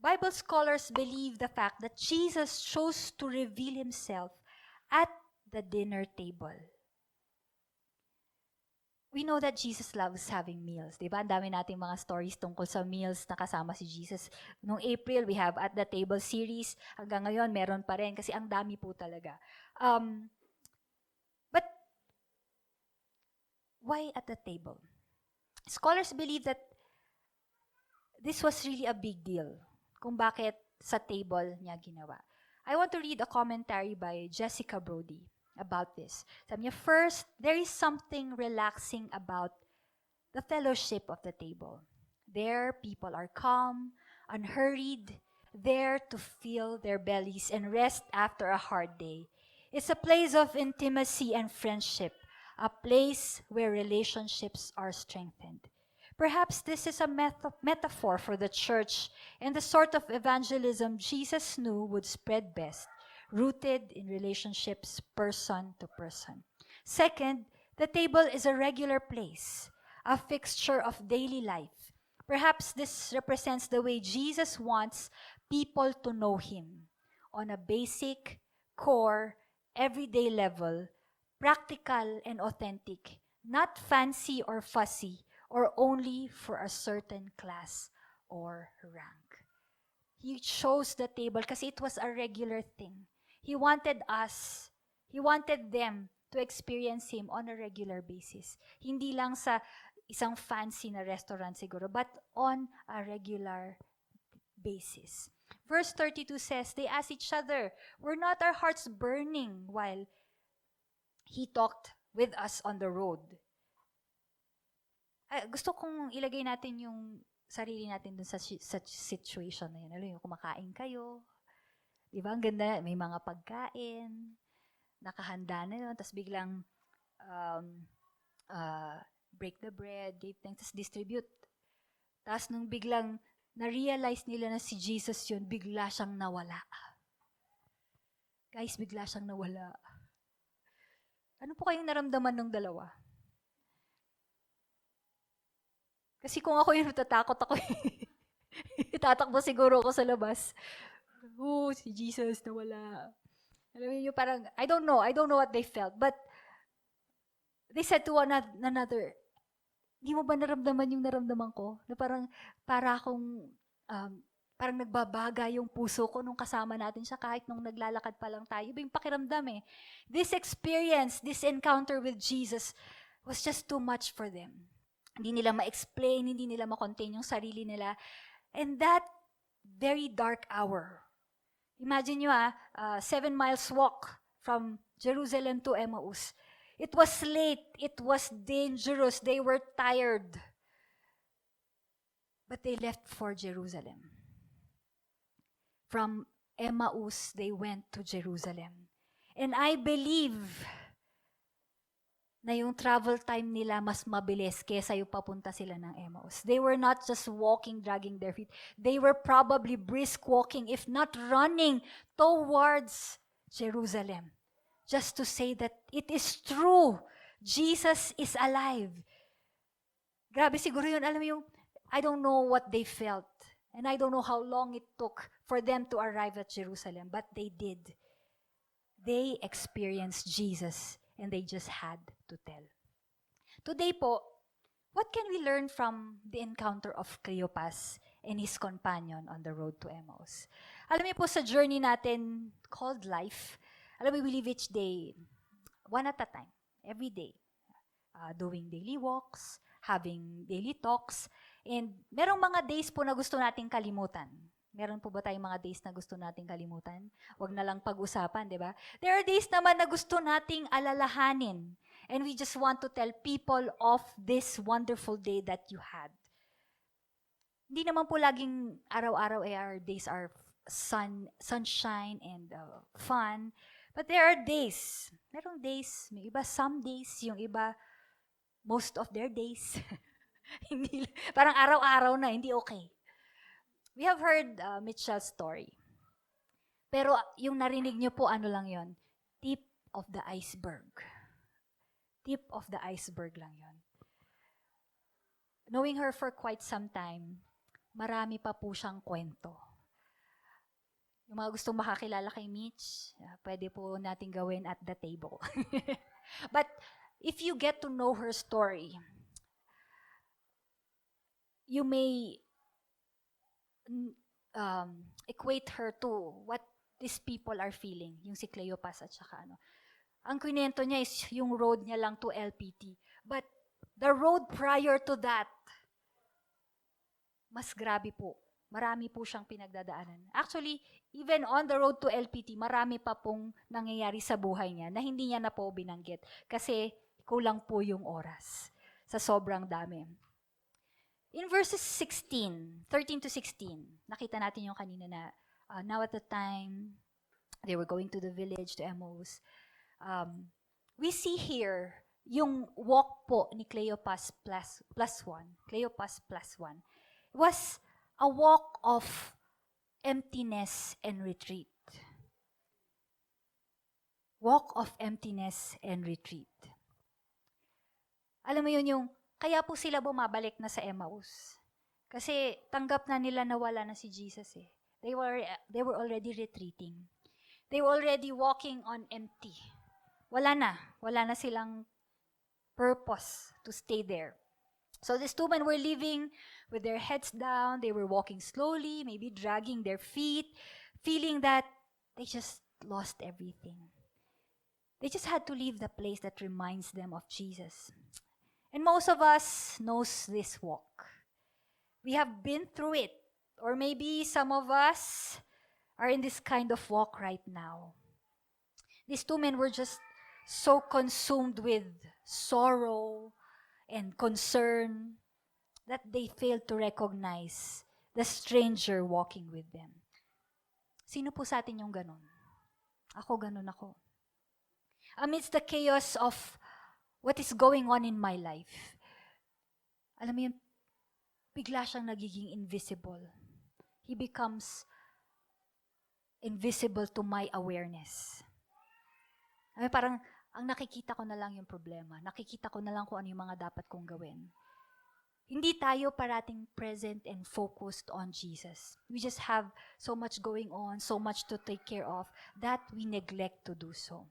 Bible scholars believe the fact that Jesus chose to reveal himself at the dinner table. We know that Jesus loves having meals. Diba? Ang dami nating mga stories tungkol sa meals na kasama si Jesus. Noong April, we have At the Table series. Hanggang ngayon, meron pa rin kasi ang dami po talaga. But why at the table? Scholars believe that this was really a big deal kung bakit sa table niya ginawa. I want to read a commentary by Jessica Brody about this. Sabi niya, first, there is something relaxing about the fellowship of the table. There, people are calm, unhurried, there to fill their bellies and rest after a hard day. It's a place of intimacy and friendship, a place where relationships are strengthened. Perhaps this is a metaphor for the church and the sort of evangelism Jesus knew would spread best, rooted in relationships person to person. Second, the table is a regular place, a fixture of daily life. Perhaps this represents the way Jesus wants people to know him on a basic, core, everyday level, practical and authentic, not fancy or fussy, or only for a certain class or rank. He chose the table kasi it was a regular thing. He wanted them to experience him on a regular basis. Hindi lang sa isang fancy na restaurant siguro, but on a regular basis. Verse 32 says, they asked each other, were not our hearts burning while he talked with us on the road? Gusto kong ilagay natin yung sarili natin dun sa situation na yun. Alam yung kumakain kayo, di ba? Ang ganda, may mga pagkain, nakahanda na yun, tapos biglang break the bread, give thanks, tapos distribute. Tapos nung biglang na-realize nila na si Jesus yun, bigla siyang nawala. Guys, bigla siyang nawala. Ano po kayong naramdaman ng dalawa? Kasi kung ako yung natatakot ako, tatakbo siguro ako sa labas. Si Jesus nawala. Alam mo yun, parang, I don't know what they felt, but they said to one another, di mo ba naramdaman yung naramdaman ko? Na parang, parang nagbabaga yung puso ko nung kasama natin siya kahit nung naglalakad pa lang tayo. Iba yung pakiramdam eh. This experience, this encounter with Jesus was just too much for them. Hindi nila ma-explain, hindi nila ma-contain yung sarili nila. And that very dark hour, imagine nyo 7 miles walk from Jerusalem to Emmaus. It was late, it was dangerous, they were tired. But they left for Jerusalem. From Emmaus, they went to Jerusalem. And I believe na yung travel time nila mas mabilis kesa yung papunta sila ng Emmaus. They were not just walking, dragging their feet. They were probably brisk walking, if not running, towards Jerusalem. Just to say that it is true. Jesus is alive. Grabe siguro yun. Alam mo yung, I don't know what they felt. And I don't know how long it took for them to arrive at Jerusalem. But they did. They experienced Jesus. And they just had to tell. Today po, what can we learn from the encounter of Cleopas and his companion on the road to Emmaus? Alam niyo po sa journey natin called life, alam mo, we live each day, one at a time, every day. Doing daily walks, having daily talks, and merong mga days po na gusto nating kalimutan. Meron po ba tayong mga days na gusto nating kalimutan? Huwag na lang pag-usapan, di ba? There are days naman na gusto nating alalahanin. And we just want to tell people of this wonderful day that you had. Hindi naman po laging araw-araw our days are sunshine and fun. But there are days. Merong days. May iba some days. Yung iba, most of their days. Hindi, parang araw-araw na, hindi okay. We have heard Mitchell's story. Pero yung narinig niyo po, ano lang yon? Tip of the iceberg. Tip of the iceberg lang yon. Knowing her for quite some time, marami pa po siyang kwento. Yung mga gustong makakilala kay Mitch, pwede po natin gawin at the table. But if you get to know her story, you may equate her to what these people are feeling, yung si Cleopas at saka ano. Ang kwento niya is yung road niya lang to LPT. But the road prior to that, mas grabe po. Marami po siyang pinagdadaanan. Actually, even on the road to LPT, marami pa pong nangyayari sa buhay niya na hindi niya na po binanggit. Kasi kulang po yung oras sa sobrang dami. In verses 13 to 16, nakita natin yung kanina na now at the time, they were going to the village, to Emmaus. We see here yung walk po ni Cleopas plus one. Cleopas plus one. It was a walk of emptiness and retreat. Walk of emptiness and retreat. Alam mo yun yung kaya po sila bumabalik na sa Emmaus. Kasi tanggap na nila na wala na si Jesus eh. They were already retreating. They were already walking on empty. Wala na silang purpose to stay there. So these two men were living with their heads down. They were walking slowly, maybe dragging their feet, feeling that they just lost everything. They just had to leave the place that reminds them of Jesus. And most of us knows this walk. We have been through it. Or maybe some of us are in this kind of walk right now. These two men were just so consumed with sorrow and concern that they failed to recognize the stranger walking with them. Sino po sa atin yung ganun? Ako, ganun ako. Amidst the chaos of what is going on in my life, alam mo yun, bigla siyang nagiging invisible. He becomes invisible to my awareness. Ay, parang, ang nakikita ko na lang yung problema. Nakikita ko na lang kung ano yung mga dapat kong gawin. Hindi tayo parating present and focused on Jesus. We just have so much going on, so much to take care of, that we neglect to do so.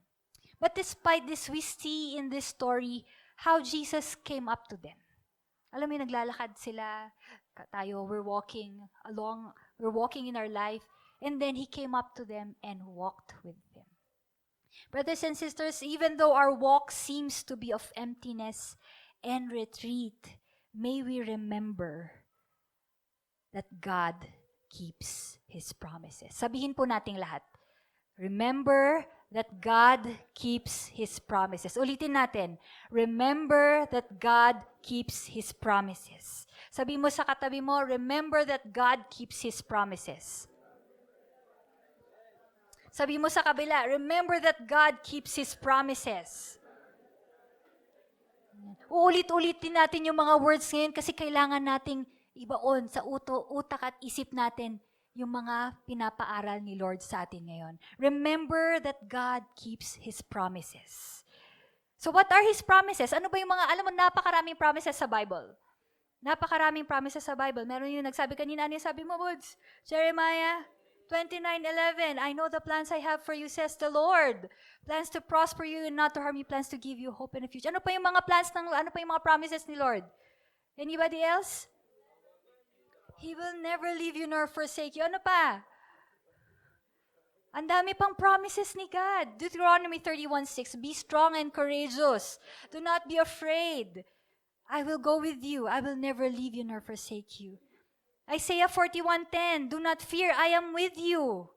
But despite this, we see in this story how Jesus came up to them. Alam mo, naglalakad sila, tayo, we're walking in our life, and then He came up to them and walked with them. Brothers and sisters, even though our walk seems to be of emptiness and retreat, may we remember that God keeps His promises. Sabihin po nating lahat, remember that God keeps His promises. Ulitin natin, remember that God keeps His promises. Sabi mo sa katabi mo, remember that God keeps His promises. Sabi mo sa kabila, remember that God keeps His promises. Uulit-ulitin natin yung mga words ngayon kasi kailangan nating ibaon sa utak at isip natin yung mga pinapaaral ni Lord sa atin ngayon. Remember that God keeps His promises. So what are His promises? Ano ba yung mga, alam mo, napakaraming promises sa Bible. Napakaraming promises sa Bible. Meron yung nagsabi kanina, ano yung sabi mo, Woods? Jeremiah 29:11, I know the plans I have for you, says the Lord. Plans to prosper you and not to harm you, plans to give you hope in the future. Ano pa yung mga plans ano pa yung mga promises ni Lord? Anybody else? He will never leave you nor forsake you. Ano pa? Ang dami pang promises ni God. Deuteronomy 31:6, be strong and courageous. Do not be afraid. I will go with you. I will never leave you nor forsake you. Isaiah 41:10, do not fear, I am with you.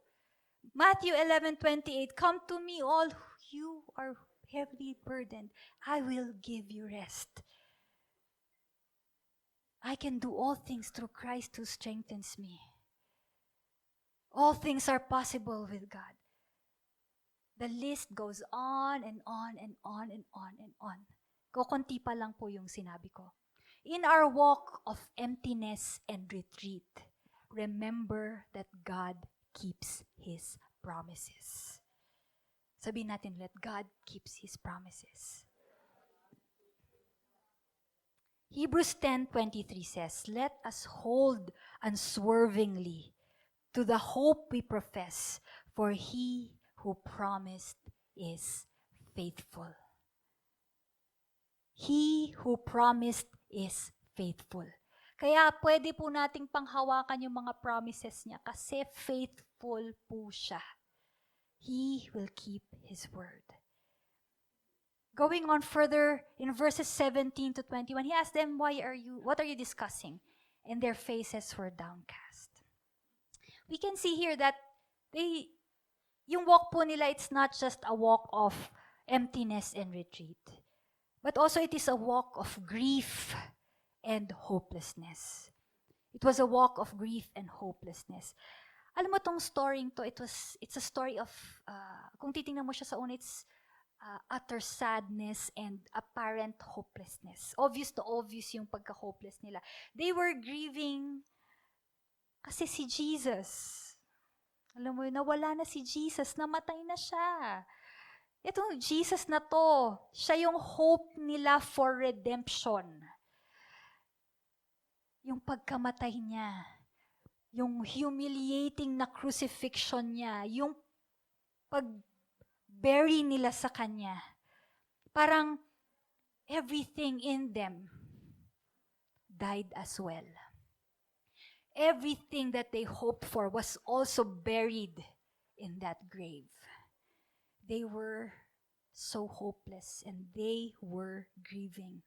Matthew 11:28, come to me all you are heavily burdened. I will give you rest. I can do all things through Christ who strengthens me. All things are possible with God. The list goes on and on and on and on and on. Kukunti pa lang po yung sinabi ko. In our walk of emptiness and retreat, remember that God keeps His promises. Sabihin natin, let God keeps His promises. Hebrews 10:23 says, let us hold unswervingly to the hope we profess, for He who promised is faithful. He who promised is faithful. Kaya pwede po nating panghawakan yung mga promises niya kasi faithful po siya. He will keep His word. Going on further in verses 17 to 21, He asked them, what are you discussing? And their faces were downcast. We can see here that yung walk po nila, it's not just a walk of emptiness and retreat. But also it is a walk of grief and hopelessness. It was a walk of grief and hopelessness. Alam mo tong story to, it's a story of, kung titingnan mo siya sa una, it's utter sadness and apparent hopelessness. Obvious to obvious yung pagka-hopeless nila. They were grieving kasi si Jesus. Alam mo, nawala na si Jesus, namatay na siya. Itong Jesus na to, siya yung hope nila for redemption. Yung pagkamatay niya, yung humiliating na crucifixion niya, yung pag-bury nila sa kanya. Parang everything in them died as well. Everything that they hoped for was also buried in that grave. They were so hopeless and they were grieving.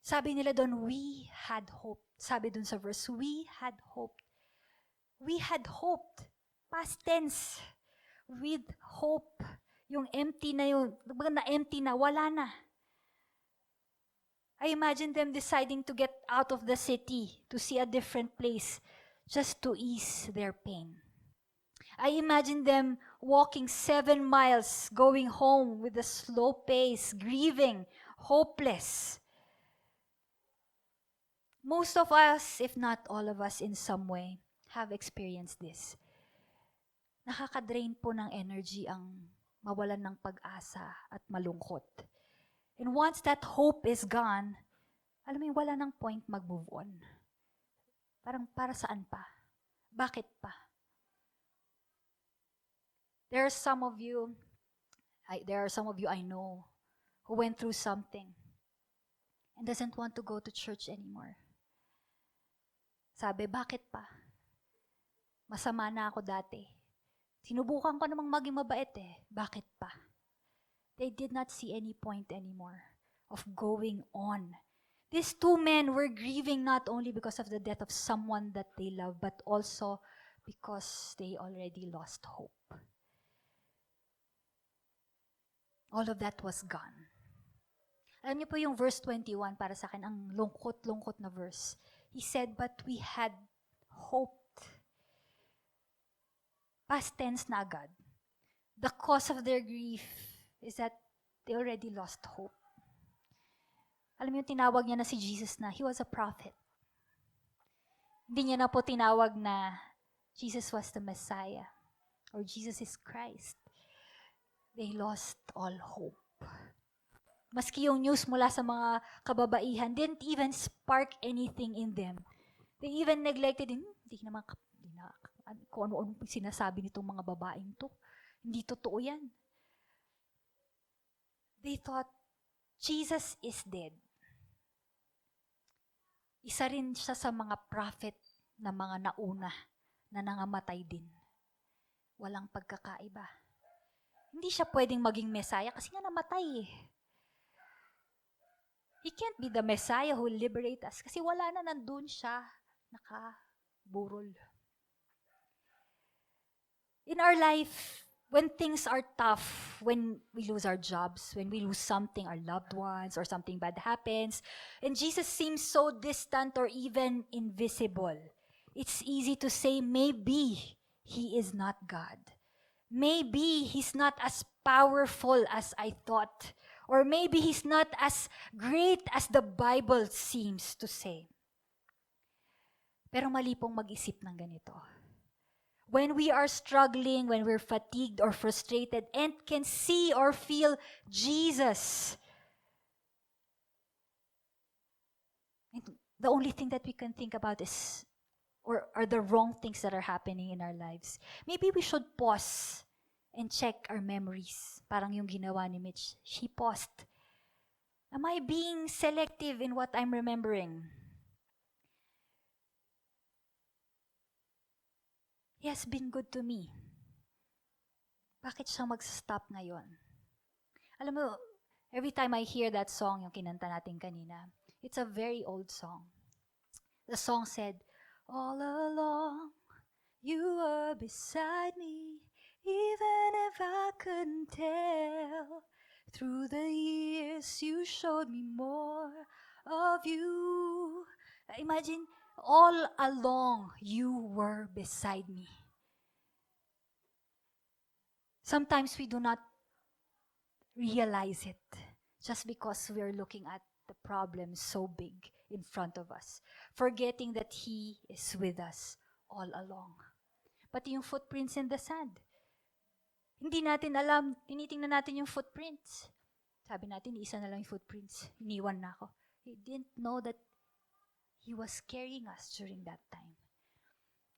Sabi nila doon, we had hope. Sabi doon sa verse, we had hope. We had hoped. Past tense. With hope. Yung empty na yun, na-empty na, wala na. I imagine them deciding to get out of the city, to see a different place, just to ease their pain. I imagine them walking 7 miles, going home with a slow pace, grieving, hopeless. Most of us, if not all of us in some way, have experienced this. Nakaka-drain po ng energy ang mawalan ng pag-asa at malungkot. And once that hope is gone, alam mo, wala nang point mag-move on. Parang para saan pa? Bakit pa? There are some of you I know who went through something and doesn't want to go to church anymore. Sabi, bakit pa? Masama na ako dati. Sinubukan ko namang maging mabait eh. Bakit pa? They did not see any point anymore of going on. These 2 men were grieving not only because of the death of someone that they love, but also because they already lost hope. All of that was gone. Alam niyo po yung verse 21 para sa akin, ang lungkot-lungkot na verse. He said, but we had hoped. past tense na agad. The cause of their grief is that they already lost hope. Alam mo yung tinawag niya na si Jesus na he was a prophet. Hindi niya na po tinawag na Jesus was the Messiah or Jesus is Christ. They lost all hope. Maski yung news mula sa mga kababaihan didn't even spark anything in them. They even neglected, hindi naman kung ano-ano sinasabi nitong mga babaeng to. Hindi totoo yan. They thought, Jesus is dead. Isa rin siya sa mga prophet na mga nauna na nangamatay din. Walang pagkakaiba. Hindi siya pwedeng maging Messiah kasi nga namatay eh. He can't be the Messiah who will liberate us kasi wala na, nandun siya, nakaburol. In our life, when things are tough, when we lose our jobs, when we lose something, our loved ones, or something bad happens, and Jesus seems so distant or even invisible, it's easy to say, maybe He is not God. Maybe He's not as powerful as I thought. Or maybe He's not as great as the Bible seems to say. Pero mali pong mag-isip ng ganito. When we are struggling, when we're fatigued or frustrated and can see or feel Jesus, the only thing that we can think about is or are the wrong things that are happening in our lives. Maybe we should pause and check our memories. Parang yung ginawa ni Mitch. She paused. Am I being selective in what I'm remembering? He has been good to me. Bakit siya mag-stop ngayon? Alam mo, every time I hear that song, yung kinanta natin kanina, it's a very old song. The song said, all along, you were beside me, even if I couldn't tell. Through the years, you showed me more of you. Imagine, all along, you were beside me. Sometimes we do not realize it just because we are looking at the problem so big in front of us, forgetting that He is with us all along. Pati yung footprints in the sand. Hindi natin alam, tinitingnan natin yung footprints. Sabi natin, isa na lang yung footprints. Iniwan na ako. He didn't know that He was carrying us during that time.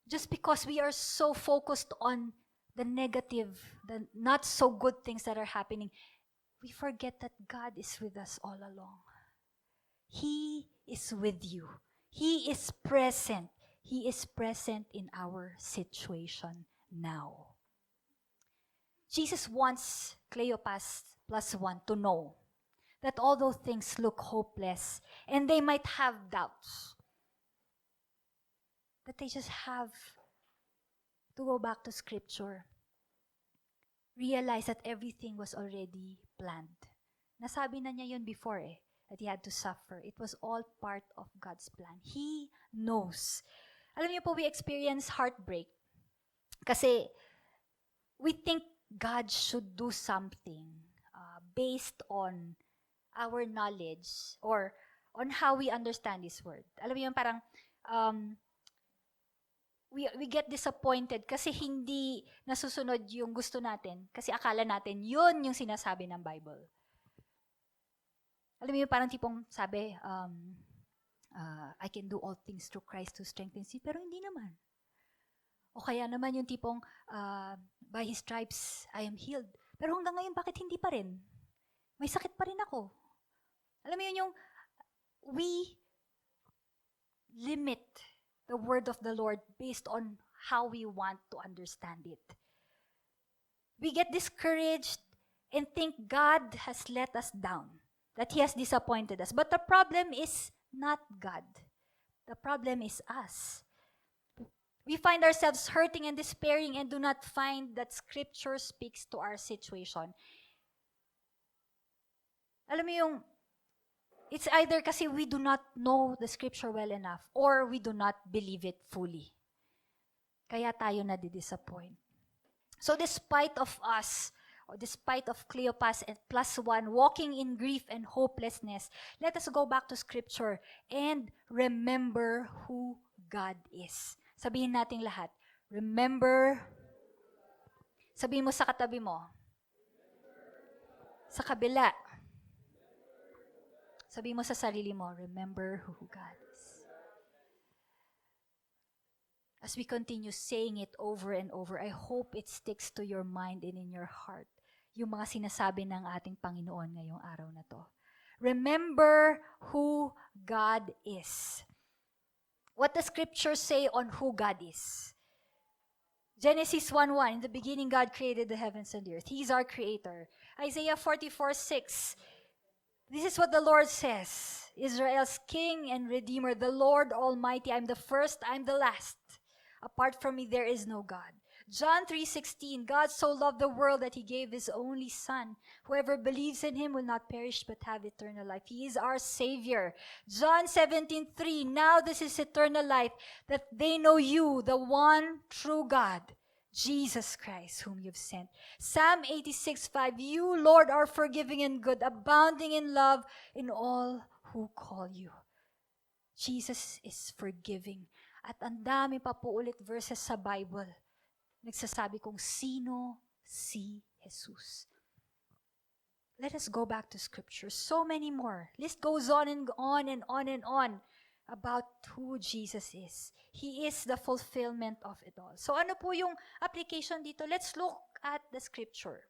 Just because we are so focused on the negative, the not so good things that are happening, we forget that God is with us all along. He is with you. He is present. He is present in our situation now. Jesus wants Cleopas +1 to know that although things look hopeless and they might have doubts, that they just have to go back to Scripture. Realize that everything was already planned. Nasabi na niya yun before that He had to suffer. It was all part of God's plan. He knows. Alam niyo po, we experience heartbreak kasi we think God should do something based on our knowledge or on how we understand His Word. Alam mo yun, parang we get disappointed kasi hindi nasusunod yung gusto natin kasi akala natin yun yung sinasabi ng Bible. Alam mo yung parang tipong sabi, I can do all things through Christ who strengthens me, pero hindi naman. O kaya naman yung tipong, by His stripes, I am healed. Pero hanggang ngayon, bakit hindi pa rin? May sakit pa rin ako. Alam mo yun yung, we limit the word of the Lord based on how we want to understand it. We get discouraged and think God has let us down, that He has disappointed us. But the problem is not God. The problem is us. We find ourselves hurting and despairing and do not find that Scripture speaks to our situation. Alam mo yung, it's either kasi we do not know the Scripture well enough or we do not believe it fully. Kaya tayo nadi-disappoint. So despite of us, or despite of Cleopas and +1 walking in grief and hopelessness, let us go back to Scripture and remember who God is. Sabihin natin lahat, remember. Sabihin mo sa katabi mo. Sa kabila. Sabihin mo sa sarili mo, remember who God is. As we continue saying it over and over, I hope it sticks to your mind and in your heart yung mga sinasabi ng ating Panginoon ngayong araw na to. Remember who God is. What the scriptures say on who God is. Genesis 1:1, in the beginning God created the heavens and the earth. He's our creator. Isaiah 44:6, this is what the Lord says, Israel's King and Redeemer, the Lord Almighty, I'm the first, I'm the last. Apart from me, there is no God. John 3:16, God so loved the world that He gave His only Son. Whoever believes in Him will not perish but have eternal life. He is our Savior. John 17:3, now this is eternal life, that they know you, the one true God, Jesus Christ, whom you've sent. Psalm 86:5, you, Lord, are forgiving and good, abounding in love in all who call you. Jesus is forgiving. At ang dami pa po ulit verses sa Bible. Nagsasabi kung sino si Jesus. Let us go back to Scripture. So many more. List goes on and on and on and on about who Jesus is. He is the fulfillment of it all. So ano po yung application dito? Let's look at the Scripture.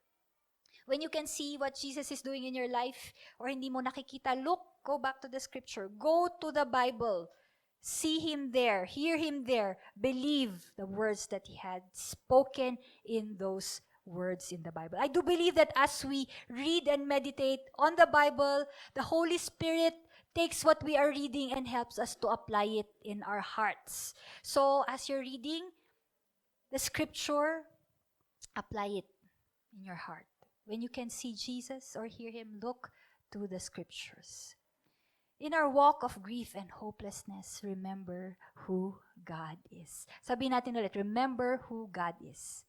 When you can see what Jesus is doing in your life or hindi mo nakikita, go back to the Scripture. Go to the Bible. See Him there, hear Him there, believe the words that He had spoken in those words in the Bible. I do believe that as we read and meditate on the Bible, the Holy Spirit takes what we are reading and helps us to apply it in our hearts. So as you're reading the Scripture, apply it in your heart. When you can see Jesus or hear Him, look to the Scriptures. In our walk of grief and hopelessness, remember who God is. Sabihin natin ulit, remember who God is.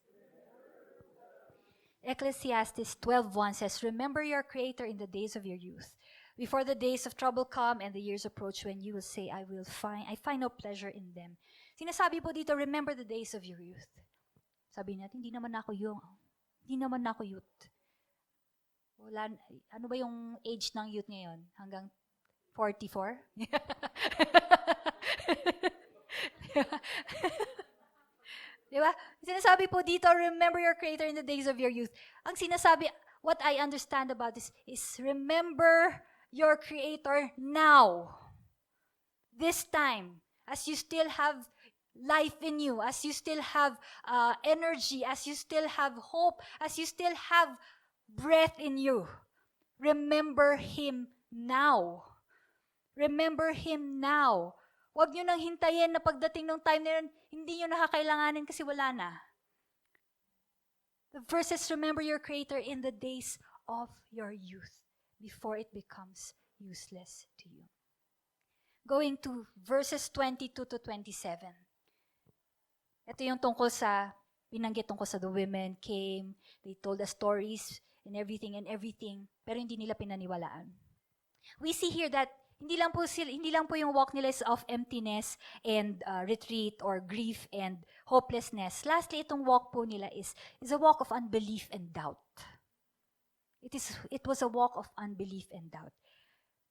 Ecclesiastes 12:1 says, remember your Creator in the days of your youth, before the days of trouble come and the years approach when you will say, I find no pleasure in them. Sinasabi po dito, remember the days of your youth. Sabihin natin, hindi naman ako youth. Wala, ano ba yung age ng youth ngayon? Hanggang 44? Diba? Sinasabi po dito, remember your Creator in the days of your youth. Ang sinasabi, what I understand about this is remember your Creator now. This time, as you still have life in you, as you still have energy, as you still have hope, as you still have breath in you, remember Him now. Remember Him now. Huwag nyo nang hintayin na pagdating ng time na yun, hindi nyo nakakailanganin kasi wala na. The verses, remember your Creator in the days of your youth, before it becomes useless to you. Going to verses 22 to 27. Ito yung tungkol sa, binanggit tungkol sa the women came, they told us stories and everything, pero hindi nila pinaniwalaan. We see here that hindi lang po yung walk nila is of emptiness and retreat or grief and hopelessness. Lastly, itong walk po nila is a walk of unbelief and doubt. It was a walk of unbelief and doubt.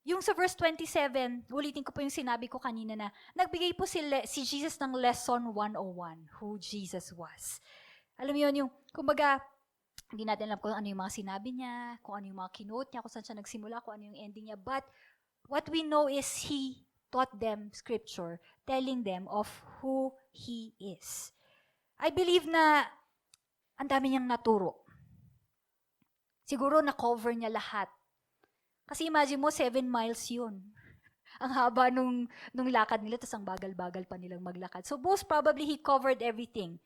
Yung sa verse 27, ulitin ko po yung sinabi ko kanina na nagbigay po si Jesus ng lesson 101, who Jesus was. Alam mo yun, yung kumbaga, hindi natin alam kung ano yung mga sinabi niya, kung ano yung mga kinote niya, kung saan siya nagsimula, kung ano yung ending niya, but what we know is He taught them Scripture, telling them of who He is. I believe na ang dami niyang naturo. Siguro na-cover niya lahat. Kasi imagine mo, 7 miles yun. Ang haba nung lakad nila, tapos ang bagal-bagal pa nilang maglakad. So most probably, He covered everything.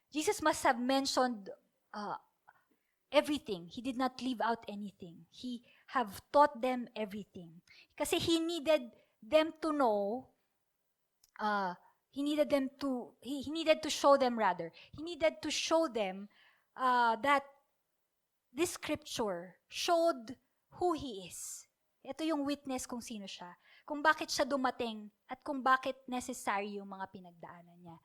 Jesus must have mentioned everything. He did not leave out anything. He have taught them everything. Kasi He needed them to know, He needed to show them rather. He needed to show them that this scripture showed who He is. Ito yung witness kung sino siya. Kung bakit siya dumating at kung bakit necessary yung mga pinagdaanan niya.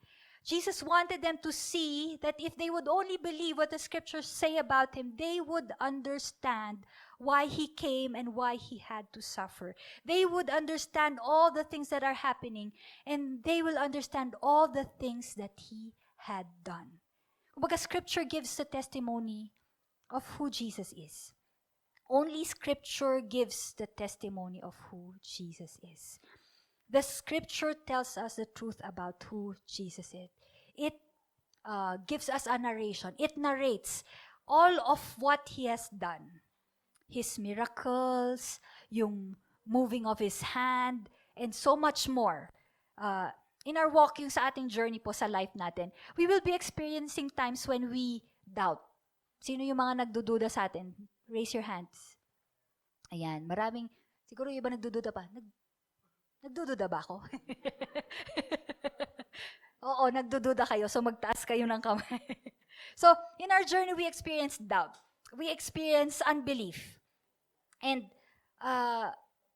Jesus wanted them to see that if they would only believe what the scriptures say about Him, they would understand why He came and why He had to suffer. They would understand all the things that are happening and they will understand all the things that He had done. Kumbaga, scripture gives the testimony of who Jesus is. Only scripture gives the testimony of who Jesus is. The scripture tells us the truth about who Jesus is. It gives us a narration. It narrates all of what He has done. His miracles, yung moving of His hand, and so much more. In our walk, yung sa ating journey po sa life natin, we will be experiencing times when we doubt. Sino yung mga nagdududa sa atin? Raise your hands. Ayan, maraming, siguro yung iba nagdududa pa. Nagdududa ba ako? Oo, nagdududa kayo, so magtaas kayo ng kamay. So, in our journey, we experience doubt. We experience unbelief. And,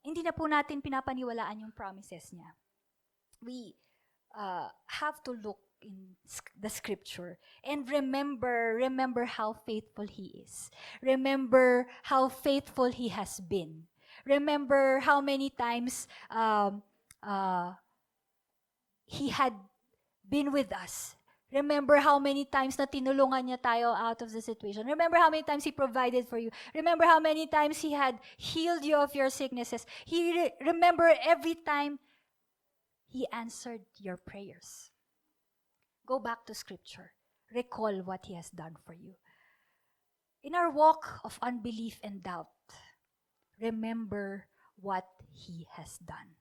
hindi na po natin pinapaniwalaan yung promises niya. We have to look in the scripture and remember how faithful He is. Remember how faithful He has been. Remember how many times He had been with us. Remember how many times na tinulungan niya tayo out of the situation. Remember how many times He provided for you. Remember how many times He had healed you of your sicknesses. Remember every time He answered your prayers. Go back to scripture. Recall what He has done for you. In our walk of unbelief and doubt, remember what He has done.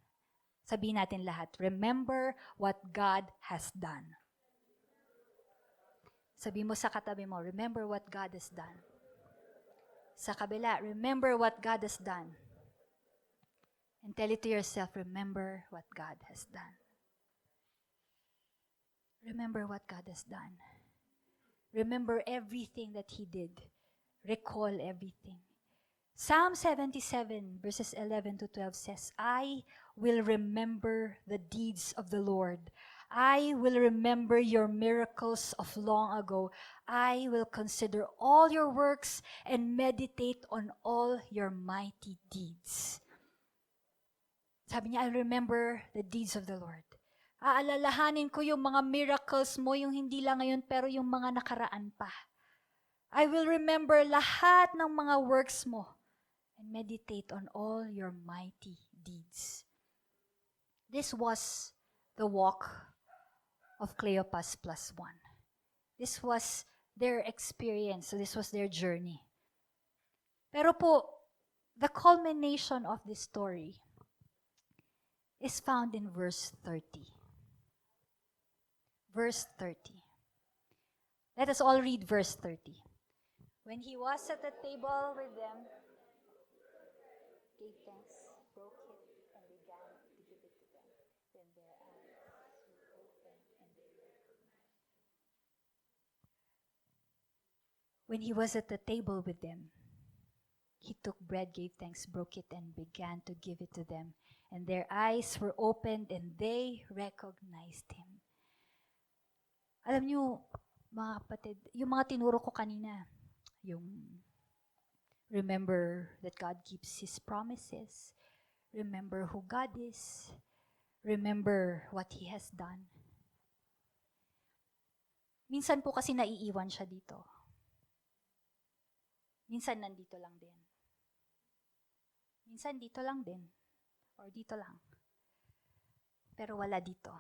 Sabihin natin lahat, remember what God has done. Sabi mo sa katabi mo, remember what God has done. Sa kabila, remember what God has done. And tell it to yourself, remember what God has done. Remember what God has done. Remember everything that He did. Recall everything. Psalm 77 verses 11 to 12 says, I will remember the deeds of the Lord. I will remember your miracles of long ago. I will consider all your works and meditate on all your mighty deeds. Sabi niya, I'll remember the deeds of the Lord. Aalalahanin ko yung mga miracles mo, yung hindi lang ngayon, pero yung mga nakaraan pa. I will remember lahat ng mga works mo and meditate on all your mighty deeds. This was the walk of Cleopas plus one. This was their experience. So this was their journey. Pero po, the culmination of this story is found in verse 30. Verse 30. Let us all read verse 30. When He was at the table with them, gave thanks, broke it, and began to give it to them. Then their eyes were opened and they recognized. When He was at the table with them, He took bread, gave thanks, broke it, and began to give it to them. And their eyes were opened and they recognized Him. Alam niyo, mga kapatid, yung mga tinuro ko kanina, yung remember that God keeps His promises, remember who God is, remember what He has done. Minsan po kasi naiiwan siya dito. Minsan nandito lang din. Minsan dito lang din. Or dito lang. Pero wala dito.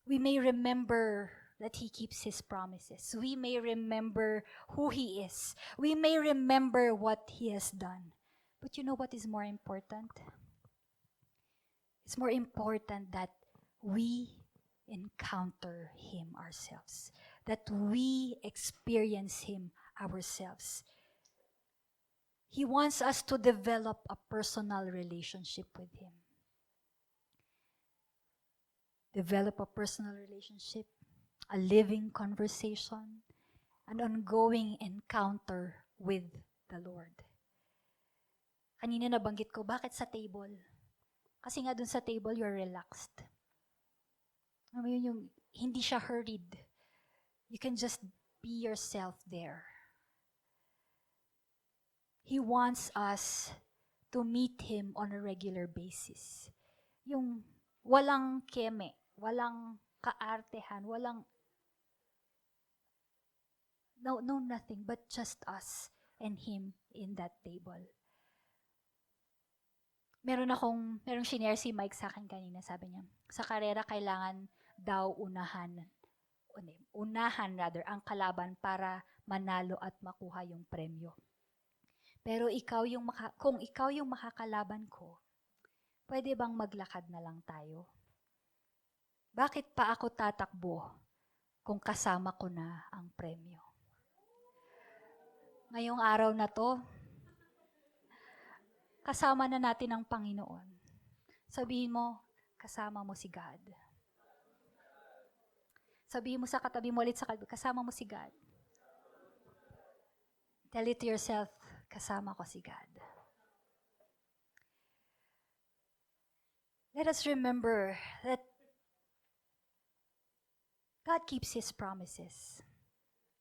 We may remember that He keeps His promises. We may remember who He is. We may remember what He has done. But you know what is more important? It's more important that we encounter Him ourselves. That we experience Him ourselves. He wants us to develop a personal relationship with Him. Develop a personal relationship. a living conversation, an ongoing encounter with the Lord. Kanina nabanggit ko, bakit sa table? Kasi nga dun sa table, you're relaxed. Alam mo yun, yung hindi siya hurried. You can just be yourself there. He wants us to meet Him on a regular basis. Yung walang keme, walang kaartehan, walang nothing but just us and Him in that table. Merong shinare si Mike sa akin kanina, sabi niya, sa karera kailangan daw unahan ang kalaban para manalo at makuha yung premyo. Pero kung ikaw yung makakalaban ko, pwede bang maglakad na lang tayo? Bakit pa ako tatakbo kung kasama ko na ang premyo? Ngayong araw na to, kasama na natin ang Panginoon. Sabihin mo, kasama mo si God. Sabihin mo sa katabi mo ulit kasama mo si God. Tell it to yourself, kasama ko si God. Let us remember that God keeps His promises.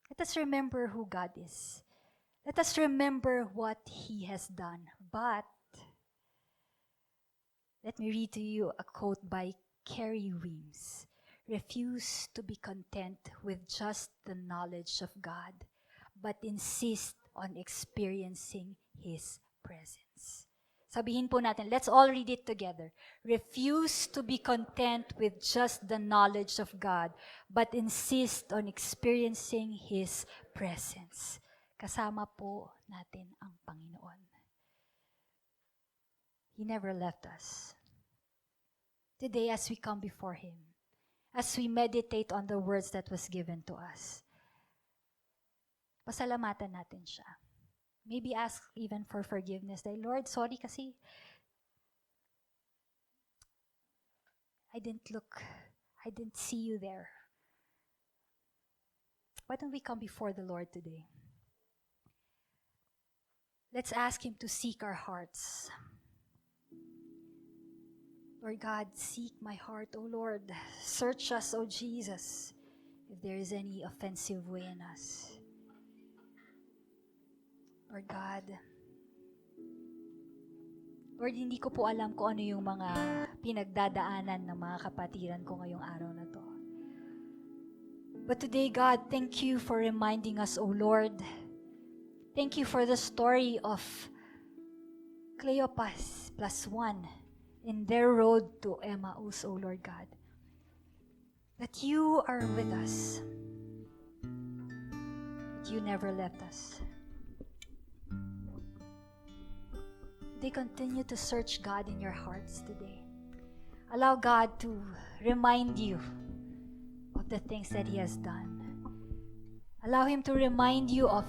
Let us remember who God is. Let us remember what He has done. But, let me read to you a quote by Carrie Weems. Refuse to be content with just the knowledge of God, but insist on experiencing His presence. Sabihin po natin, let's all read it together. Refuse to be content with just the knowledge of God, but insist on experiencing His presence. Kasama po natin ang Panginoon. He never left us. Today, as we come before Him, as we meditate on the words that was given to us, pasalamatan natin siya. Maybe ask even for forgiveness. Lord, sorry kasi I didn't see you there. Why don't we come before the Lord today? Let's ask Him to seek our hearts. Lord God, seek my heart, O Lord. Search us, O Jesus, if there is any offensive way in us. Lord God, Lord, hindi ko po alam kung ano yung mga pinagdadaanan ng mga kapatiran ko ngayong araw na to. But today, God, thank you for reminding us, O Lord. Thank you for the story of Cleopas plus one in their road to Emmaus, O Lord God. That you are with us. That you never left us. They continue to search God in your hearts today. Allow God to remind you of the things that He has done. Allow Him to remind you of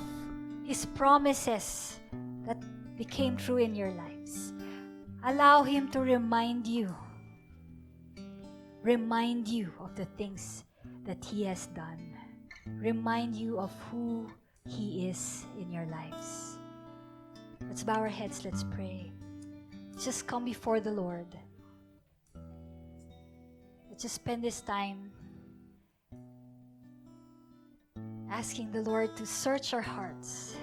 His promises that became true in your lives. Allow Him to remind you of the things that He has done. Remind you of who He is in your lives. Let's bow our heads, let's pray. Just come before the Lord. Let's just spend this time asking the Lord to search our hearts.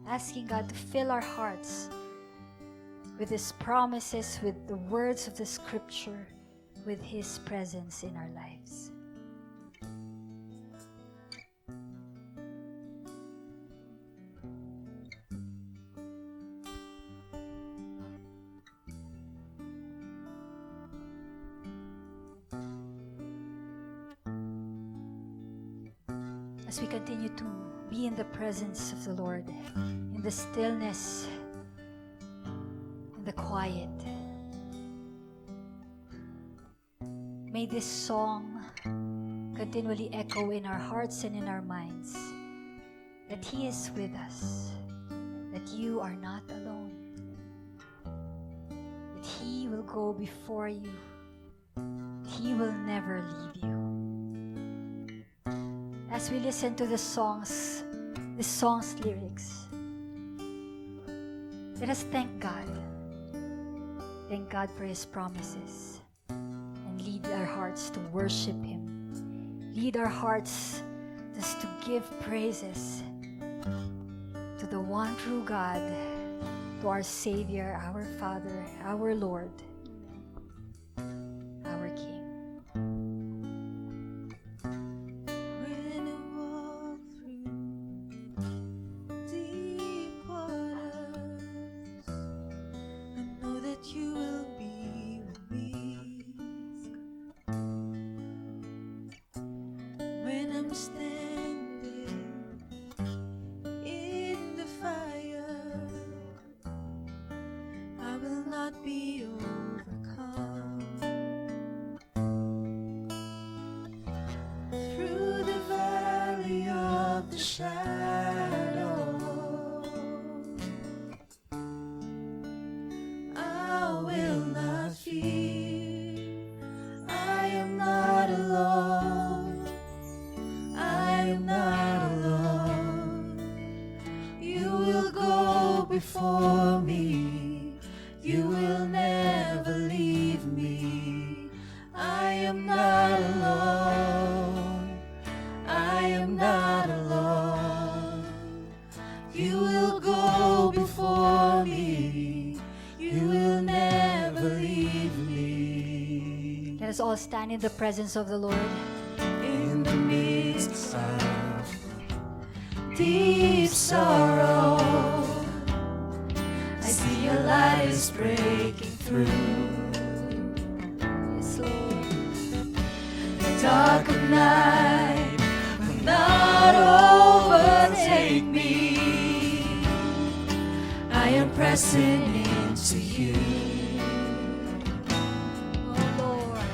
Asking God to fill our hearts with His promises, with the words of the Scripture, with His presence in our lives. As we continue to be in the presence of the Lord, in the stillness, in the quiet, may this song continually echo in our hearts and in our minds that He is with us, that you are not alone, that He will go before you, He will never leave you. As we listen to the song's lyrics, let us thank God. Thank God for His promises. And lead our hearts to worship Him. Lead our hearts just to give praises to the one true God, to our Savior, our Father, our Lord, our King. When I walk through deep waters, I know that you will be with me. When I'm standing in the fire, I will not be overcome. Through the valley of the shadow, I will not fear. I am not alone. I am not alone. You will go before me. You will never leave me. I am not alone. I am not alone. You will go before me. You will never leave me. Let us all stand in the presence of the Lord. In the midst of deep sorrow, I see your light is breaking through. Yes, Lord. The dark of night will not overtake me. I am pressing into you. Oh, Lord.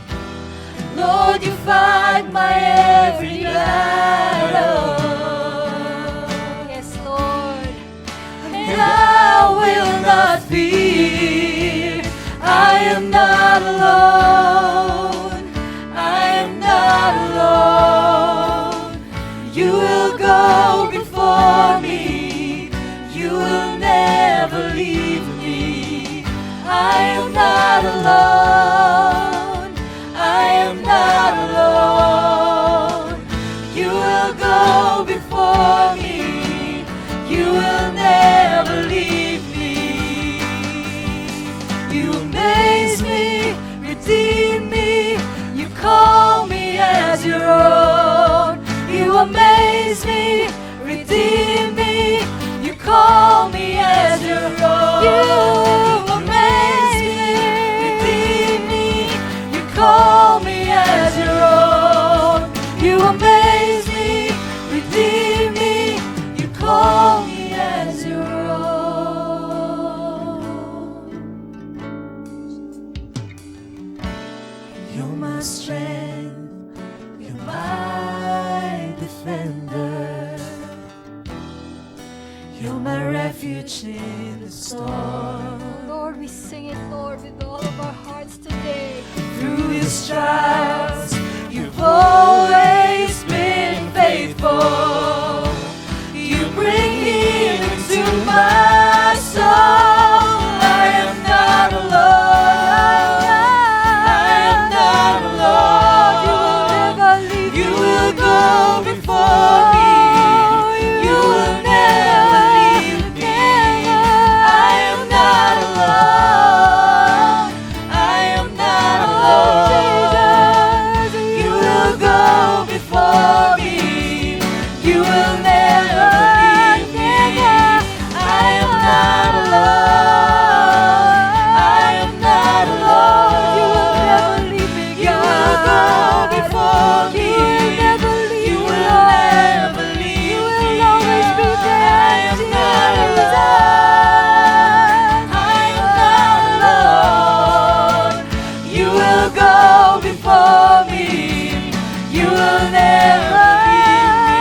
Lord, you fight my every battle. Yes, Lord. And I will not fear. I am not alone. I am not alone. You will go before me. You will never leave me. I am not alone. I am not alone. You will go before me. You will never leave me. You amaze me, redeem me. You call me as your own. You amaze me, redeem me. You call me as your own. You amaze me, redeem me. You call me as your own. You amaze me, redeem me. You call me as your own. You're my strength, you're my defender. You're my refuge in the storm. Lord, we sing it, Lord, with all of our hearts today. Through his trials, you've always been faithful. You bring healing to my soul. I am not alone. I am not alone. You will go before me. You will never leave me. I am not alone. I am not alone. You will go before me. You will never leave me. I am not alone. I am not alone. You will never leave me. You will go before me. You will never leave me. You will always be there. I am not alone. I am not alone. You will go before me. You will never leave me.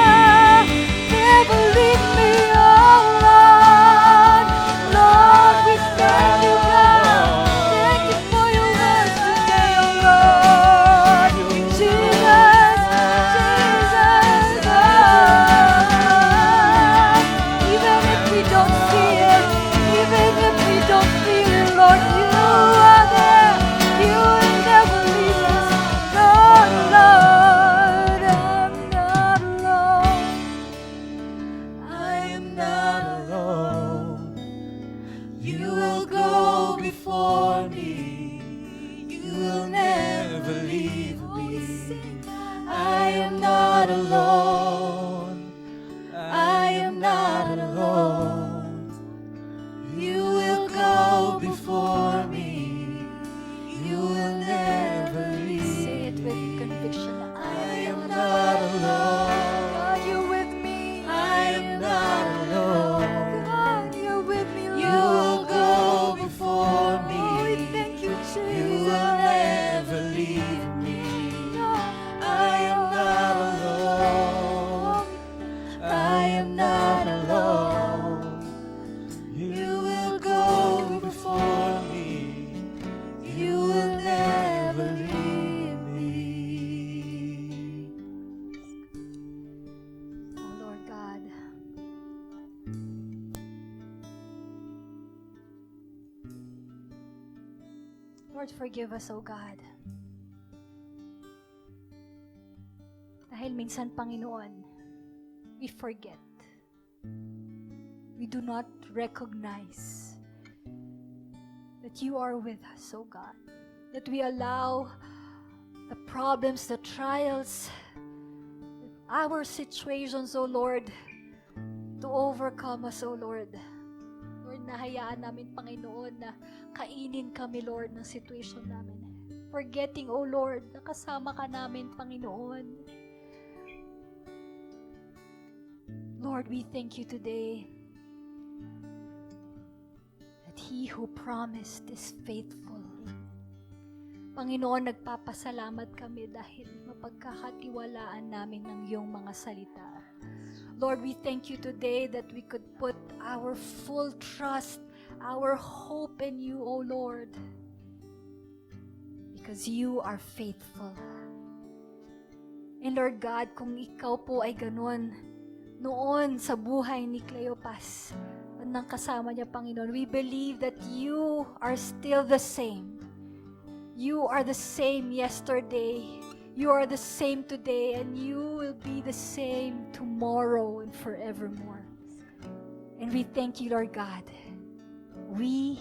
Never leave me alone. Lord, we thank you, God. Thank you for your word today, oh Lord. Lord, forgive us, O God. Dahil minsan, Panginoon, we forget. We do not recognize that you are with us, O God. That we allow the problems, the trials, our situations, O Lord, to overcome us, O Lord. Lord, nahayaan namin, Panginoon, na kainin kami, Lord, ng situation namin. Forgetting, O Lord, na kasama ka namin, Panginoon. Lord, we thank you today that He who promised is faithful. Panginoon, nagpapasalamat kami dahil mapagkakatiwalaan namin ng iyong mga salita. Lord, we thank you today that we could put our full trust, our hope in you, O Lord, because you are faithful. And Lord God, kung ikaw po ay ganun, noon sa buhay ni Cleopas at ng kasama niya, Panginoon, we believe that you are still the same. You are the same yesterday. You are the same today, and you will be the same tomorrow and forevermore. And we thank you, Lord God. We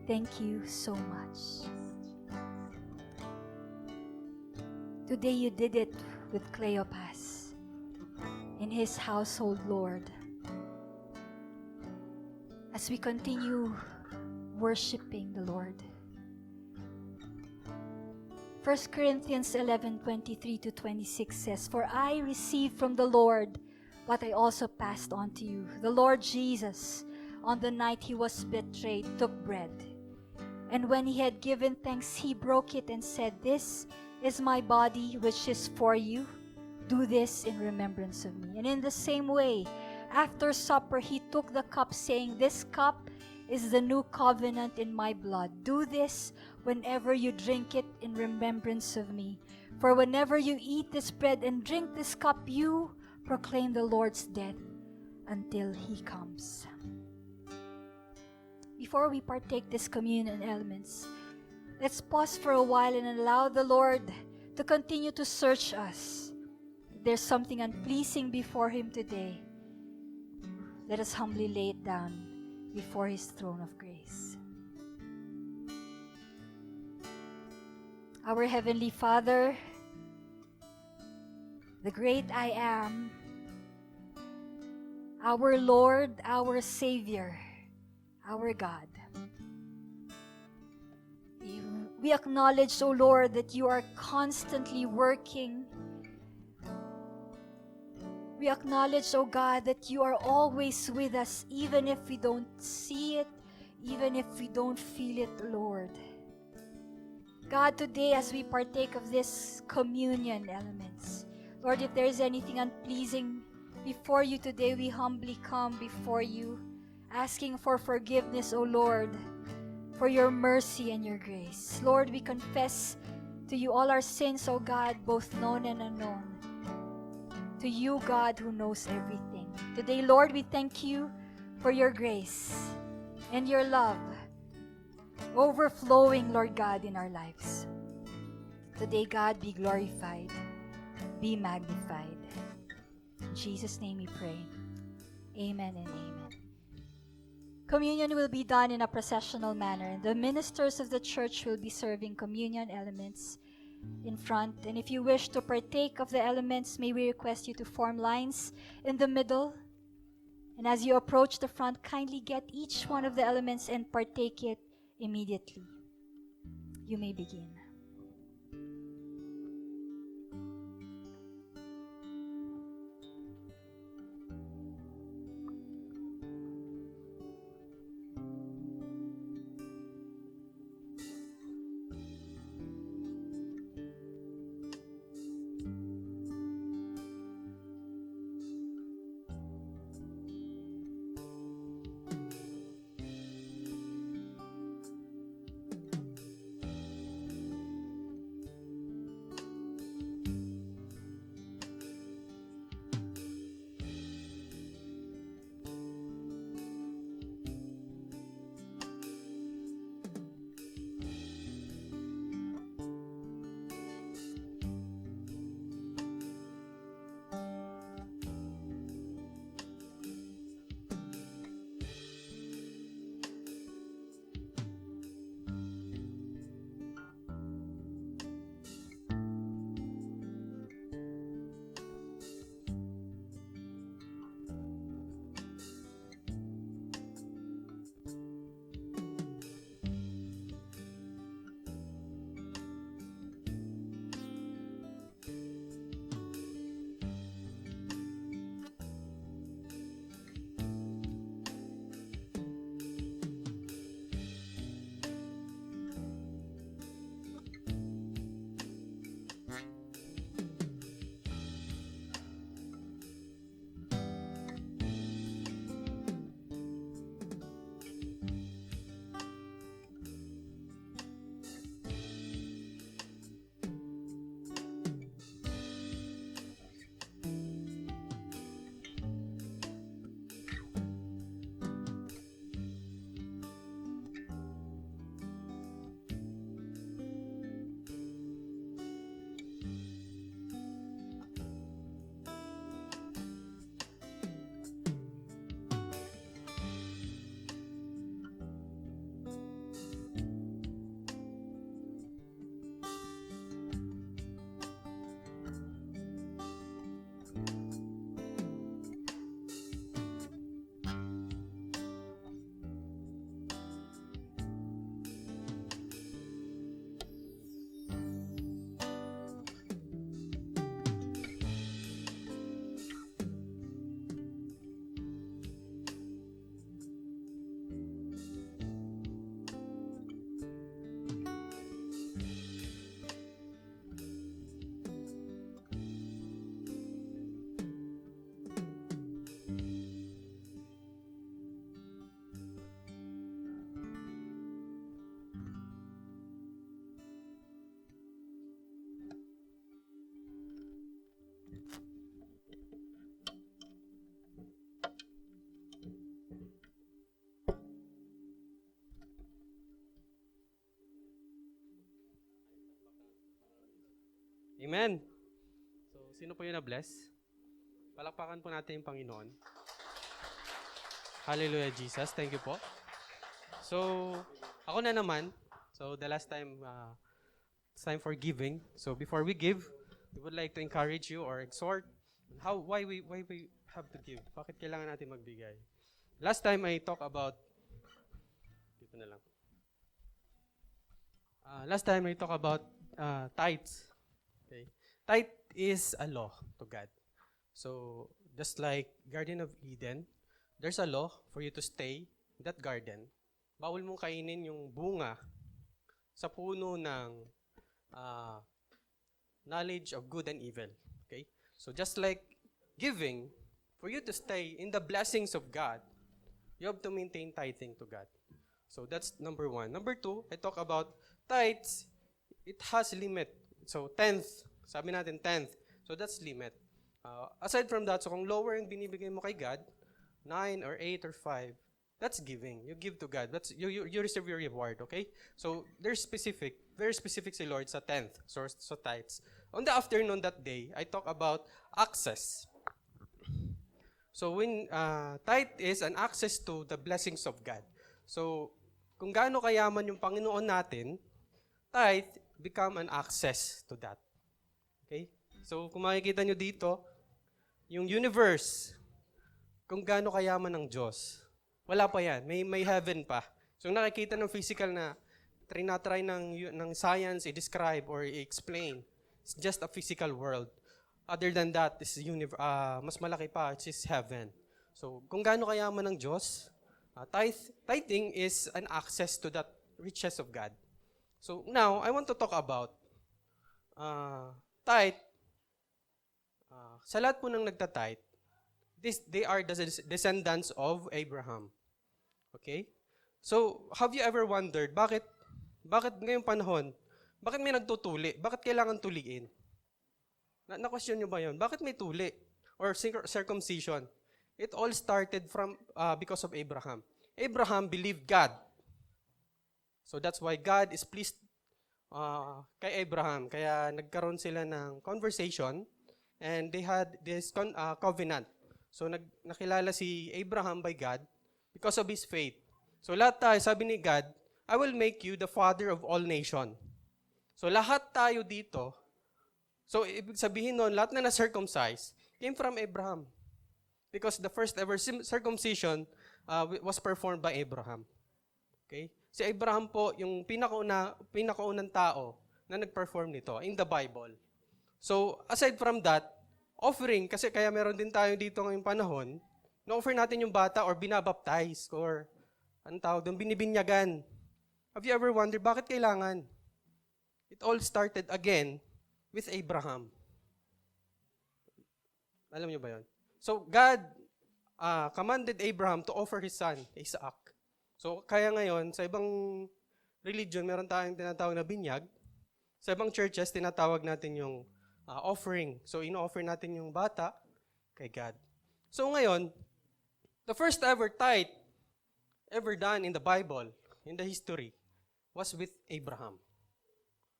thank you so much. Today you did it with Cleopas in his household, Lord. As we continue worshiping the Lord. 1 Corinthians 11:23-26 says, "For I received from the Lord what I also passed on to you. The Lord Jesus, on the night he was betrayed, took bread. And when he had given thanks, he broke it and said, 'This is my body, which is for you. Do this in remembrance of me.' And in the same way, after supper, he took the cup, saying, 'This cup is the new covenant in my blood. Do this whenever you drink it in remembrance of me. For whenever you eat this bread and drink this cup, you proclaim the Lord's death until he comes.'" Before we partake this communion elements, let's pause for a while and allow the Lord to continue to search us. If there's something unpleasing before him today, let us humbly lay it down before his throne of grace. Our Heavenly Father, the great I am, our Lord, our Savior, our God. We acknowledge, O Lord, that you are constantly working. We acknowledge, O God, that you are always with us, even if we don't see it, even if we don't feel it, Lord. God, today as we partake of this communion elements, Lord, if there is anything unpleasing before you today, we humbly come before you, asking for forgiveness, O Lord, for your mercy and your grace. Lord, we confess to you all our sins, O God, both known and unknown. To you, God, who knows everything. Today, Lord, we thank you for your grace and your love overflowing, Lord God, in our lives. Today, God, be glorified, be magnified. In Jesus' name we pray. Amen and amen. Communion will be done in a processional manner. The ministers of the church will be serving communion elements in front. And if you wish to partake of the elements, may we request you to form lines in the middle. And as you approach the front, kindly get each one of the elements and partake it immediately. You may begin. Amen. So, sino po yung na-bless? Palakpakan po natin yung Panginoon. Hallelujah, Jesus. Thank you po. So, ako na naman. So, the last time, it's time for giving. So, before we give, we would like to encourage you or exhort why we have to give. Bakit kailangan natin magbigay? Last time I talked about dito na lang. Last time I talked about tithes. Okay. Tithe is a law to God. So, just like Garden of Eden, there's a law for you to stay in that garden. Bawal mong kainin yung bunga sa puno ng knowledge of good and evil. Okay? So just like giving, for you to stay in the blessings of God, you have to maintain tithing to God. So that's number 1. Number 2, I talk about tithes. It has limit. So tenth, sabi natin tenth. So that's limit. Aside from that, so kung lower yung binibigay mo kay God, 9 or 8 or 5, that's giving. You give to God. That's you receive your reward, okay? So there's very specific si Lord sa tenth, so tithes. On the afternoon that day, I talk about access. So when tithe is an access to the blessings of God. So kung gaano kayaman yung Panginoon natin, tithe become an access to that. Okay? So kung makikita nyo dito, yung universe, kung gaano kayaman ng Diyos, wala pa yan. May heaven pa. So nakikita ng physical na trinatry ng science i-describe or i-explain. It's just a physical world. Other than that, is mas malaki pa, it's heaven. So kung gaano kayaman ng Diyos, tithing is an access to that riches of God. So now, I want to talk about tithe. Sa lahat po ng nagtatithe, they are the descendants of Abraham. Okay? So, have you ever wondered, bakit ngayong panahon, bakit may nagtutuli? Bakit kailangan tuliin? Na-question nyo ba yun? Bakit may tuli? Or circumcision? It all started from because of Abraham. Abraham believed God. So that's why God is pleased kay Abraham. Kaya nagkaroon sila ng conversation and they had this covenant. So nakilala si Abraham by God because of his faith. So lahat tayo, sabi ni God, I will make you the father of all nation. So lahat tayo dito, so ibig sabihin nun, lahat na na-circumcise came from Abraham. Because the first ever circumcision was performed by Abraham. Okay? Si Abraham po, yung pinakaunang tao na nag-perform nito in the Bible. So, aside from that, offering, kasi kaya meron din tayo dito ngayong panahon, na-offer natin yung bata or binabaptize or anong tawag doon, binibinyagan. Have you ever wondered, bakit kailangan? It all started again with Abraham. Alam niyo ba yun? So, God commanded Abraham to offer his son, Isaac. So, kaya ngayon, sa ibang religion, meron tayong tinatawag na binyag. Sa ibang churches, tinatawag natin yung offering. So, ino-offer natin yung bata kay God. So, ngayon, the first ever tithe ever done in the Bible, in the history, was with Abraham.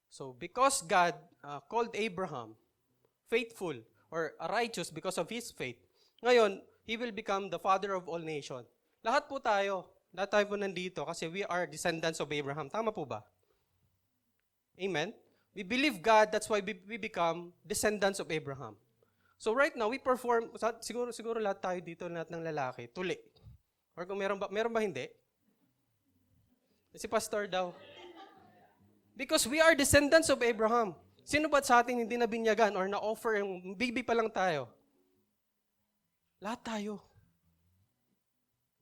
So, because God called Abraham faithful or righteous because of his faith, ngayon, he will become the father of all nations. Lahat po tayo po nandito kasi we are descendants of Abraham. Tama po ba? Amen? We believe God, that's why we become descendants of Abraham. So right now, we perform, siguro lahat tayo dito, lahat ng lalaki, tuli. Or kung meron ba hindi? Si pastor daw. Because we are descendants of Abraham. Sino ba sa atin hindi nabinyagan or na-offer yung baby pa lang tayo? Lahat tayo.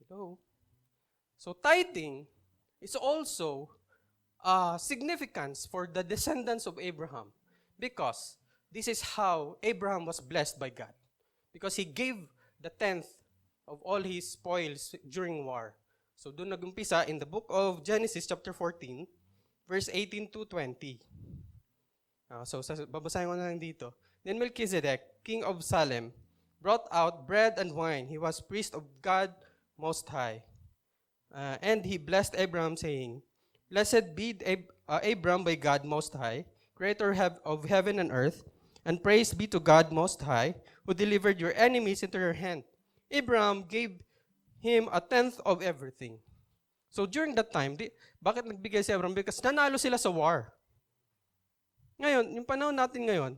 Hello? So tithing is also significance for the descendants of Abraham because this is how Abraham was blessed by God. Because he gave the 10th of all his spoils during war. So doon nag-umpisa in the book of Genesis chapter 14, verse 18 to 20. So babasahin ko na lang dito. Then Melchizedek, king of Salem, brought out bread and wine. He was priest of God Most High. And he blessed Abraham, saying, Blessed be Abram by God Most High, of heaven and earth, and praise be to God Most High, who delivered your enemies into your hand. Abraham gave him a tenth of everything. So during that time, bakit nagbigay si Abraham? Because nanalo sila sa war. Ngayon, yung panahon natin ngayon,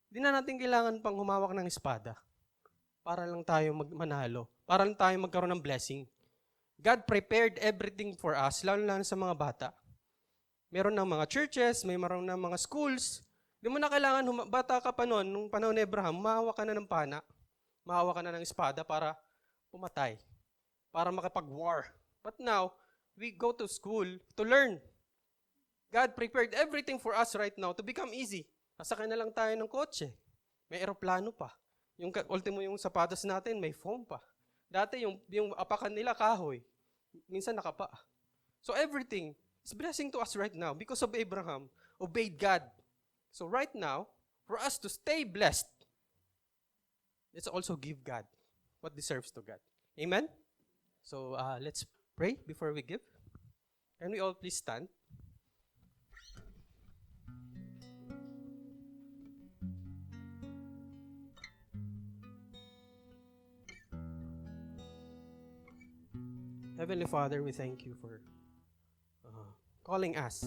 di na natin kailangan pang humawak ng espada para lang tayo manalo, para lang tayo magkaroon ng blessing. God prepared everything for us, lalo sa mga bata. Meron ng mga churches, meron ng mga schools. Di mo na kailangan, bata ka pa noon, nung panahon ni Abraham, mahawa ka na ng pana, mahawa ka na ng espada para pumatay, para makapag-war. But now, we go to school to learn. God prepared everything for us right now to become easy. Sasakay na lang tayo ng kotse. May eroplano pa. Yung ultimo yung sapatos natin, may foam pa. Dati yung apakan nila kahoy. Minsan nakapa. So everything is blessing to us right now because of Abraham obeyed God. So right now, for us to stay blessed, let's also give God what deserves to God. Amen? So let's pray before we give. Can we all please stand? Heavenly Father, we thank you for calling us,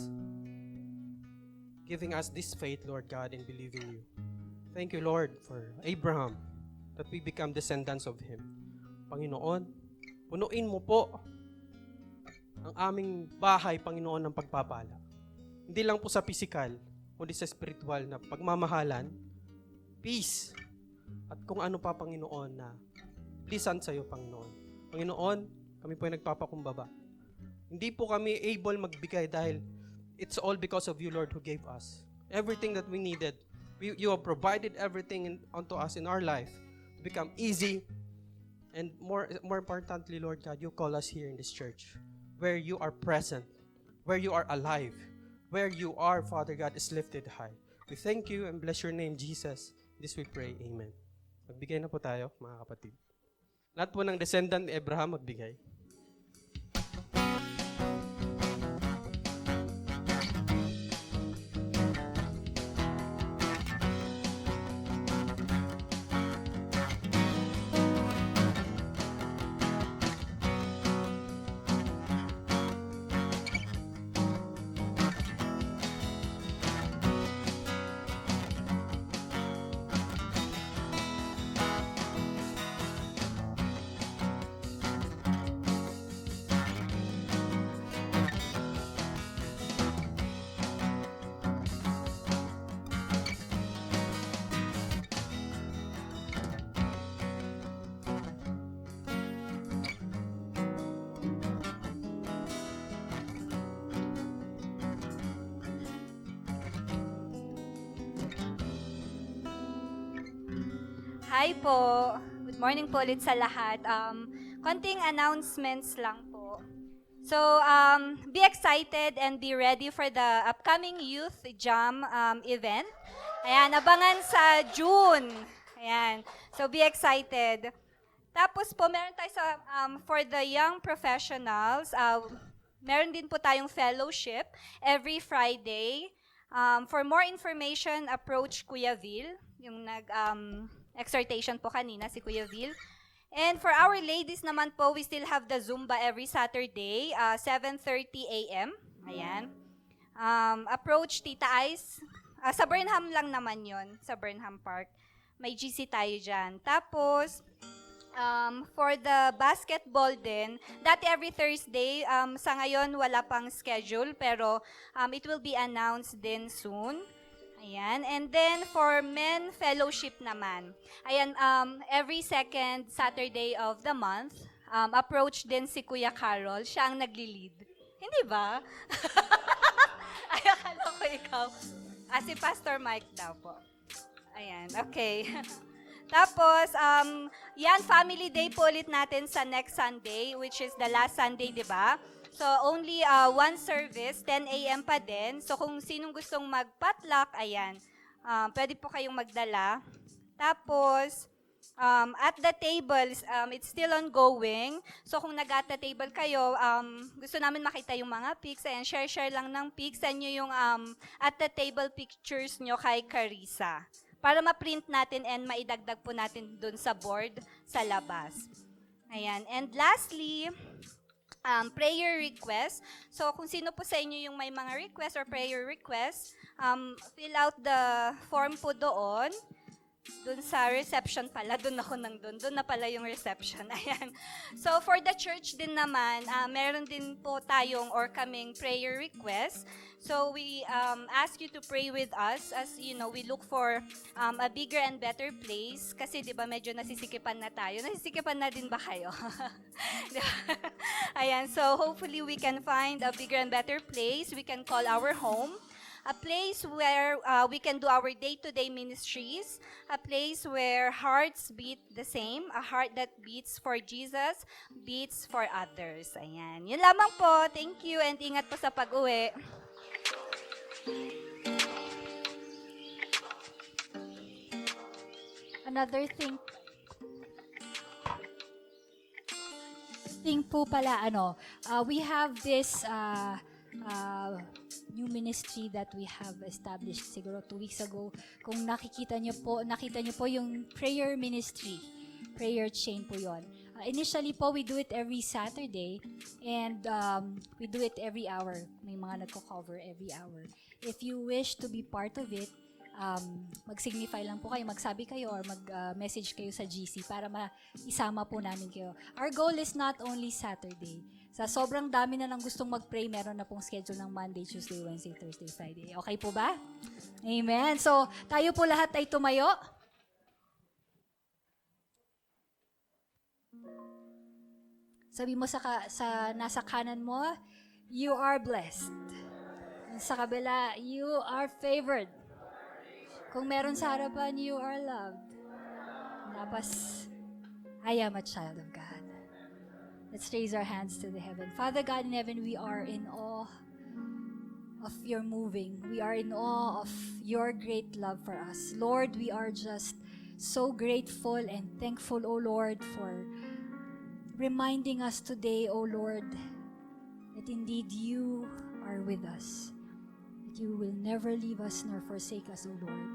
giving us this faith, Lord God, in believing you. Thank you, Lord, for Abraham, that we become descendants of him. Panginoon, punuin mo po ang aming bahay, Panginoon, ng pagpapala. Hindi lang po sa physical, kundi sa spiritual na pagmamahalan, peace, at kung ano pa, Panginoon, na pleasant sa iyo, Panginoon. Panginoon, kami po ay nagpapakumbaba. Hindi po kami able magbigay dahil it's all because of you, Lord, who gave us. Everything that we needed, you have provided everything unto us in our life to become easy. And more importantly, Lord God, you call us here in this church where you are present, where you are alive, where you are, Father God, is lifted high. We thank you and bless your name, Jesus. This we pray. Amen. Magbigay na po tayo, mga kapatid. Lahat po ng descendant ni Abraham magbigay. Hi po. Good morning po ulit sa lahat. Konting announcements lang po. So, be excited and be ready for the upcoming Youth Jam event. Ayan, abangan sa June. Ayan. So, be excited. Tapos po, meron tayo sa, for the young professionals, meron din po tayong fellowship every Friday. For more information, approach Kuya Vil, yung exhortation po kanina, si Kuya Vil. And for our ladies naman po, we still have the Zumba every Saturday, 7:30 a.m. Ayan. Approach Tita Ice. Sa Burnham lang naman yon, sa Burnham Park. May GC tayo dyan. Tapos, for the basketball din, dati every Thursday, sa ngayon wala pang schedule, pero it will be announced din soon. Ayan. And then, for men fellowship naman, ayan, every second Saturday of the month, approach din si Kuya Carol. Siya ang nagli-lead. Hindi ba? Ay, akala ko ikaw. Si Pastor Mike daw po. Ayan, okay. Tapos, yan, family day po ulit natin sa next Sunday, which is the last Sunday, di ba? So, only one service, 10 a.m. pa din. So, kung sinong gustong mag-potluck, ayan, pwede po kayong magdala. Tapos, At the tables, it's still ongoing. So kung nag-at the table kayo, gusto namin makita yung mga pics. Ayan, share lang ng pics. Send nyo yung at the table pictures nyo kay Carissa. Para ma-print natin and maidagdag po natin dun sa board sa labas. Ayan. And lastly, prayer request. So kung sino po sa inyo yung may mga request or prayer request, fill out the form po doon. Doon sa reception pala, doon na pala yung reception. Ayan. So for the church din naman, meron din po tayong or kaming prayer request. So we ask you to pray with us as we look for a bigger and better place kasi 'di ba medyo nasisikipan na tayo. Nasisikipan na din ba kayo? Ayan, so hopefully we can find a bigger and better place we can call our home. A place where we can do our day-to-day ministries, a place where hearts beat the same, a heart that beats for Jesus, beats for others. Ayan. Yun lamang po. Thank you and ingat po sa pag-uwi. Another thing po pala, we have this new ministry that we have established siguro 2 weeks ago. Kung nakita niyo po yung prayer ministry, prayer chain po yon. Initially po, we do it every Saturday and we do it every hour. May mga nagko-cover every hour. If you wish to be part of it, mag-signify lang po kayo, magsabi kayo or mag-message kayo sa GC para maisama po namin kayo. Our goal is not only Saturday. Sa sobrang dami na lang gustong mag-pray, meron na pong schedule ng Monday, Tuesday, Wednesday, Thursday, Friday. Okay po ba? Amen. So, tayo po lahat ay tumayo. Sabi mo sa nasa kanan mo, you are blessed. Sa kabila, you are favored. Kung meron sa harapan, you are loved. Tapos, I am a child of God. Let's raise our hands to the heaven. Father God in heaven, we are in awe of your moving. We are in awe of your great love for us. Lord, we are just so grateful and thankful, O Lord, for reminding us today, O Lord, that indeed you are with us. That you will never leave us nor forsake us, O Lord.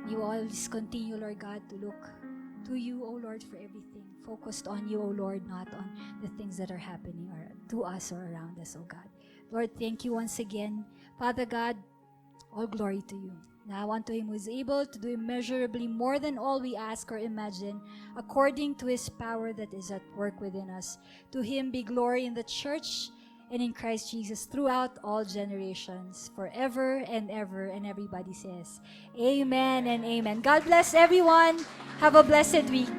You always continue, Lord God, to look to you, O Lord, for everything. Focused on you, O Lord, not on the things that are happening to us or around us, O God. Lord, thank you once again. Father God, all glory to you. Now unto him who is able to do immeasurably more than all we ask or imagine, according to his power that is at work within us. To him be glory in the church and in Christ Jesus throughout all generations, forever and ever. And everybody says, amen and amen. God bless everyone. Have a blessed week.